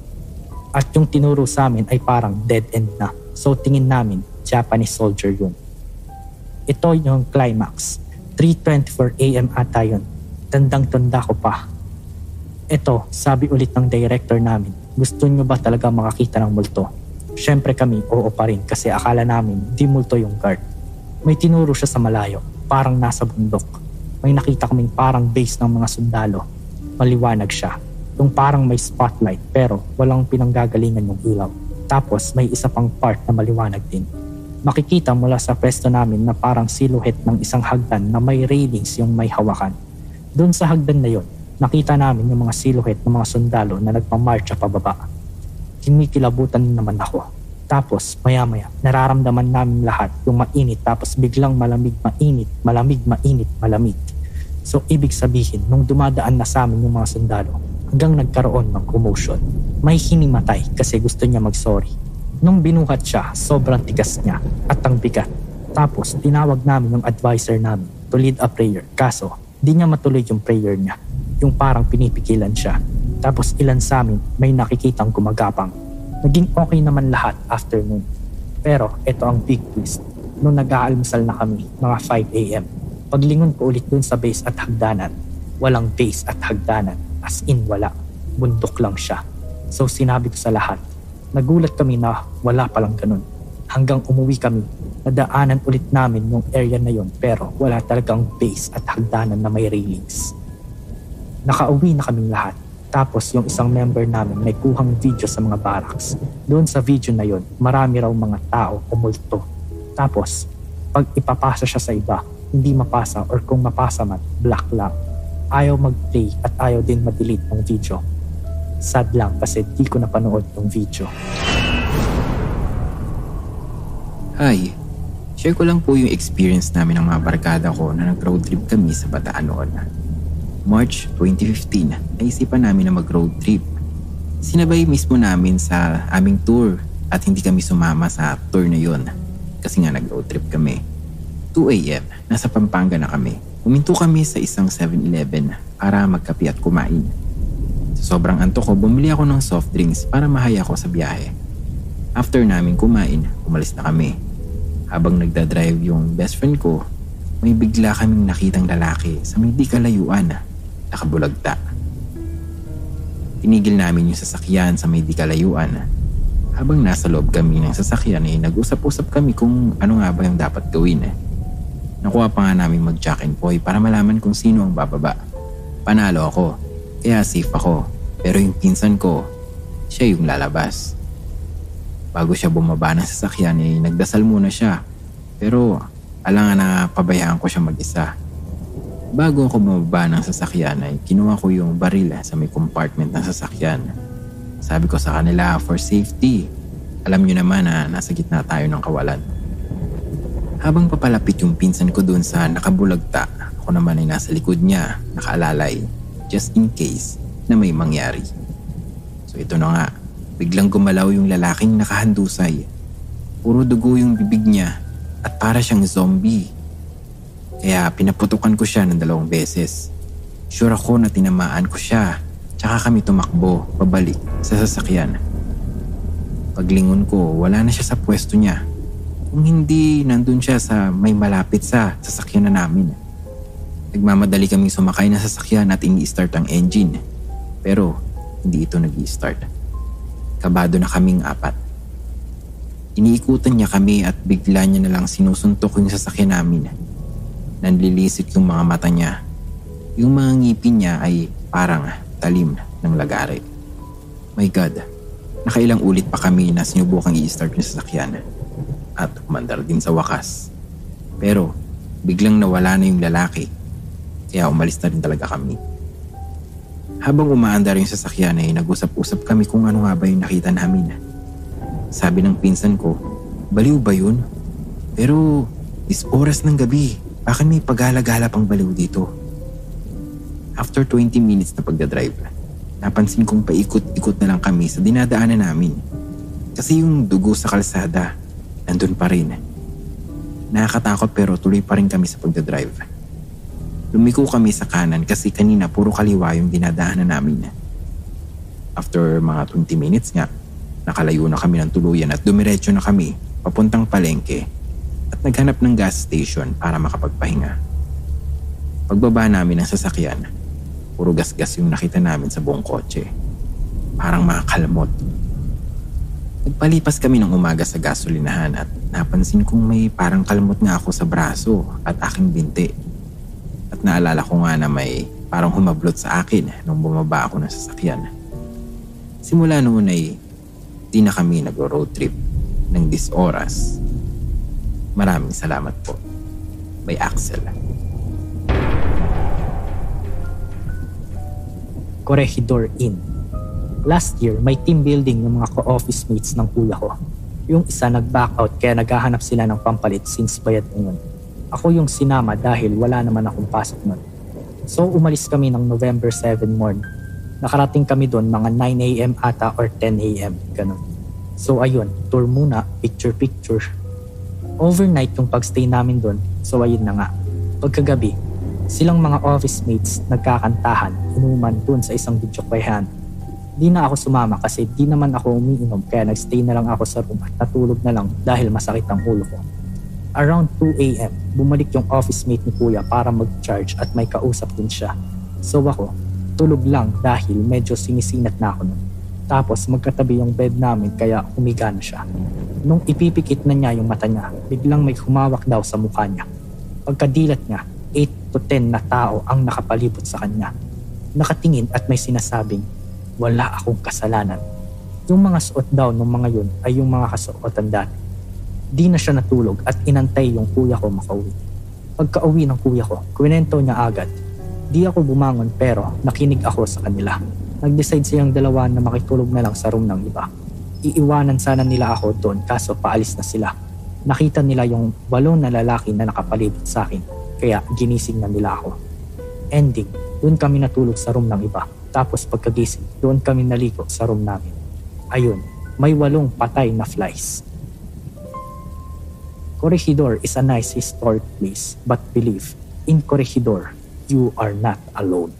At yung tinuro sa amin ay parang dead end na. So tingin namin, Japanese soldier yun. Ito yung climax. 3:24 AM ata yun. Tandang-tanda ko pa. Eto, sabi ulit ng director namin, gusto nyo ba talaga makakita ng multo? Siyempre kami, oo pa rin kasi akala namin di multo yung guard. May tinuro siya sa malayo, parang nasa bundok. May nakita kaming parang base ng mga sundalo. Maliwanag siya. Yung parang may spotlight pero walang pinanggagalingan yung ilaw. Tapos may isa pang part na maliwanag din. Makikita mula sa pwesto namin na parang silhouette ng isang hagdan na may railings yung may hawakan. Doon sa hagdan na yon, nakita namin yung mga silhouette ng mga sundalo na nagpamarcha pababa. Kinikilabutan naman ako. Tapos maya-maya, nararamdaman namin lahat yung mainit tapos biglang malamig, mainit, malamig, mainit, malamig. So ibig sabihin, nung dumadaan na sa amin yung mga sundalo, hanggang nagkaroon ng commotion. May hinimatay kasi gusto niya mag-sorry. Nung binuhat siya, sobrang tigas niya at ang bigat. Tapos tinawag namin yung advisor namin to lead a prayer. Kaso, di niya matuloy yung prayer niya. Yung parang pinipigilan siya. Tapos ilan sa amin may nakikitang gumagapang. Naging okay naman lahat after noon. Pero ito ang big twist. Nung nag-aalmusal na kami, mga 5 a.m. Paglingon ko ulit dun sa base at hagdanan. Walang base at hagdanan. As in wala. Bundok lang siya. So sinabi ko sa lahat. Nagulat kami na wala palang ganun. Hanggang umuwi kami, nadaanan ulit namin yung area na yon pero wala talagang base at hagdanan na may railings. Nakauwi na kaming lahat. Tapos yung isang member namin may kuhang video sa mga barracks. Doon sa video na yon, marami raw mga tao o multo. Tapos, pag ipapasa siya sa iba, hindi mapasa or kung mapasa man, black lang. Ayaw mag-play at ayaw din ma-delete ng video. Sad lang kasi di ko napanood yung video. Hi, share ko lang po yung experience namin ng mga barkada ko na nag-road trip kami sa Bataan noon. March 2015, naisipan namin na mag-road trip. Sinabay mismo namin sa aming tour at hindi kami sumama sa tour na yon kasi nga nag-road trip kami. 2 a.m. nasa Pampanga na kami. Huminto kami sa isang 7-Eleven para magkape at kumain. Sa sobrang antok ko, bumili ako ng soft drinks para mahaya ko sa biyahe. After namin kumain, umalis na kami. Habang nagdadrive yung best friend ko, may bigla kaming nakitang lalaki sa may di kalayuan, nakabulagta. Tinigil namin yung sasakyan sa may di kalayuan. Habang nasa loob kami ng sasakyan nag-usap-usap kami kung ano nga ba yung dapat gawin. Nakuha pa nga namin mag-jack and poy para malaman kung sino ang bababa. Panalo ako, kaya safe ako. Pero yung pinsan ko, siya yung lalabas. Bago siya bumaba ng sasakyan nagdasal muna siya. Pero alangan na pabayaan ko siya mag-isa. Bago ako bumaba ng sasakyan kinuha ko yung baril sa may compartment ng sasakyan. Sabi ko sa kanila, for safety. Alam nyo naman na nasa gitna tayo ng kawalan. Habang papalapit yung pinsan ko doon sa nakabulagta, ako naman ay nasa likod niya, nakaalalay, just in case na may mangyari. So ito na nga, biglang gumalaw yung lalaking nakahandusay. Puro dugo yung bibig niya at para siyang zombie. Kaya pinaputukan ko siya ng 2 beses. Sure ako na tinamaan ko siya, tsaka kami tumakbo, pabalik sa sasakyan. Paglingon ko, wala na siya sa pwesto niya. Kung hindi, nandun siya sa may malapit sa sasakyan na namin. Nagmamadali kaming sumakay na sasakyan at ini-start ang engine. Pero hindi ito nag-i-start. Kabado na kaming 4. Iniikutan niya kami at bigla niya na lang sinusuntok yung sasakyan namin. Nanlilisik yung mga mata niya. Yung mga ngipin niya ay parang talim ng lagari. My God, nakailang ulit pa kami na sinubukang i-start yung sasakyan. At umandar din sa wakas. Pero biglang nawala na yung lalaki. Kaya umalis na rin talaga kami. Habang umaandar yung sasakyan nag-usap-usap kami kung ano nga ba yung nakita namin. Sabi ng pinsan ko, baliw ba yun? Pero is oras ng gabi. Bakit may pagala-gala pang baliw dito? After 20 minutes na pagdadrive, napansin kong paikot-ikot na lang kami sa dinadaanan namin. Kasi yung dugo sa kalsada, nandun pa rin. Nakakatakot pero tuloy pa rin kami sa pagdadrive. Lumiko kami sa kanan kasi kanina puro kaliwa yung dinadaanan namin. After mga 20 minutes nga, nakalayo na kami ng tuluyan at dumiretso na kami papuntang palengke at naghanap ng gas station para makapagpahinga. Pagbaba namin ng sasakyan, Puro gasgas yung nakita namin sa buong kotse. Parang mga kalmot. Nagpalipas kami ng umaga sa gasolinahan at napansin kong may parang kalmot nga ako sa braso at aking binti. At naalala ko nga na may parang humablot sa akin nung bumaba ako ng sasakyan. Simula noon ay di na kami nag-road trip ng 10 oras. Maraming salamat po. By Axel. Corregidor Inn. Last year, may team building ng mga ka-office mates ng kuya ko. Yung isa nag-back out kaya naghahanap sila ng pampalit since bayad ngayon. Ako yung sinama dahil wala naman akong pasok nun. So umalis kami ng November 7 morning. Nakarating kami doon mga 9 a.m. ata or 10 a.m. Ganun. So ayun, tour muna, picture. Overnight yung pagstay namin doon, so ayun na nga. Pagkagabi, silang mga office mates nagkakantahan, inuman doon sa isang videokwehan. Di na ako sumama kasi di naman ako umiinom kaya nagstay na lang ako sa room at natulog na lang dahil masakit ang ulo ko. Around 2 a.m., bumalik yung office mate ni kuya para mag-charge at may kausap din siya. So ako, tulog lang dahil medyo sinisinat na ako nun. Tapos magkatabi yung bed namin kaya humiga na siya. Nung ipipikit na niya yung mata niya, biglang may humawak daw sa mukha niya. Pagkadilat niya, 8 to 10 na tao ang nakapalibot sa kanya. Nakatingin at may sinasabing, wala akong kasalanan. Yung mga suot daw ng mga yun ay yung mga kasuotan dati. Di na siya natulog at inantay yung kuya ko makauwi. Pagka-uwi ng kuya ko, kwento niya agad. Di ako bumangon pero nakinig ako sa kanila. Nag-decide silang dalawa na makitulog na lang sa room ng iba. Iiwanan sana nila ako doon kaso paalis na sila. Nakita nila yung 8 na lalaki na nakapalibot sa akin kaya ginising na nila ako. Ending, doon kami natulog sa room ng iba. Tapos pagkagising, doon kami naligo sa room namin. Ayun, may 8 patay na flies. Corregidor is a nice historic place, but believe, in Corregidor, you are not alone.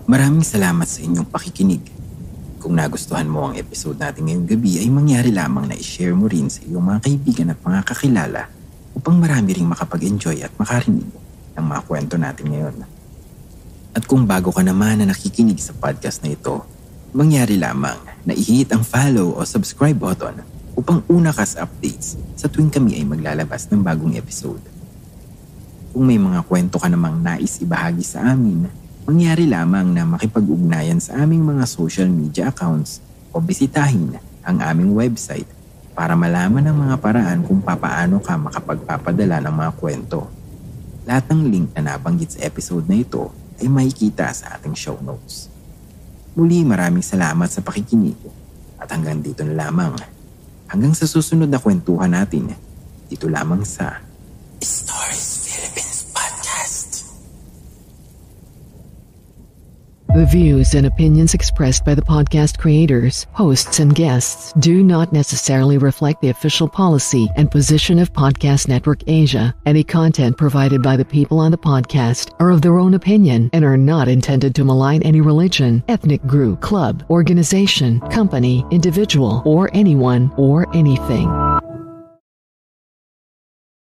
Maraming salamat sa inyong pakikinig. Kung nagustuhan mo ang episode natin ngayong gabi ay mangyari lamang na i-share mo rin sa iyong mga kaibigan at mga kakilala upang marami ring makapag-enjoy at makarinig ng mga kwento natin ngayon. At kung bago ka naman na nakikinig sa podcast na ito, mangyari lamang na i-hit ang follow o subscribe button upang una ka sa updates sa tuwing kami ay maglalabas ng bagong episode. Kung may mga kwento ka namang nais ibahagi sa amin, mangyari lamang na makipag-ugnayan sa aming mga social media accounts o bisitahin ang aming website para malaman ang mga paraan kung papaano ka makapagpapadala ng mga kwento. Lahat ng link na nabanggit sa episode na ito ay makikita sa ating show notes. Muli maraming salamat sa pakikinig at hanggang dito na lamang. Hanggang sa susunod na kwentuhan natin, dito lamang sa Stories Philippines Podcast. The views and opinions expressed by the podcast creators, hosts, and guests do not necessarily reflect the official policy and position of Podcast Network Asia. Any content provided by the people on the podcast are of their own opinion and are not intended to malign any religion, ethnic group, club, organization, company, individual, or anyone or anything.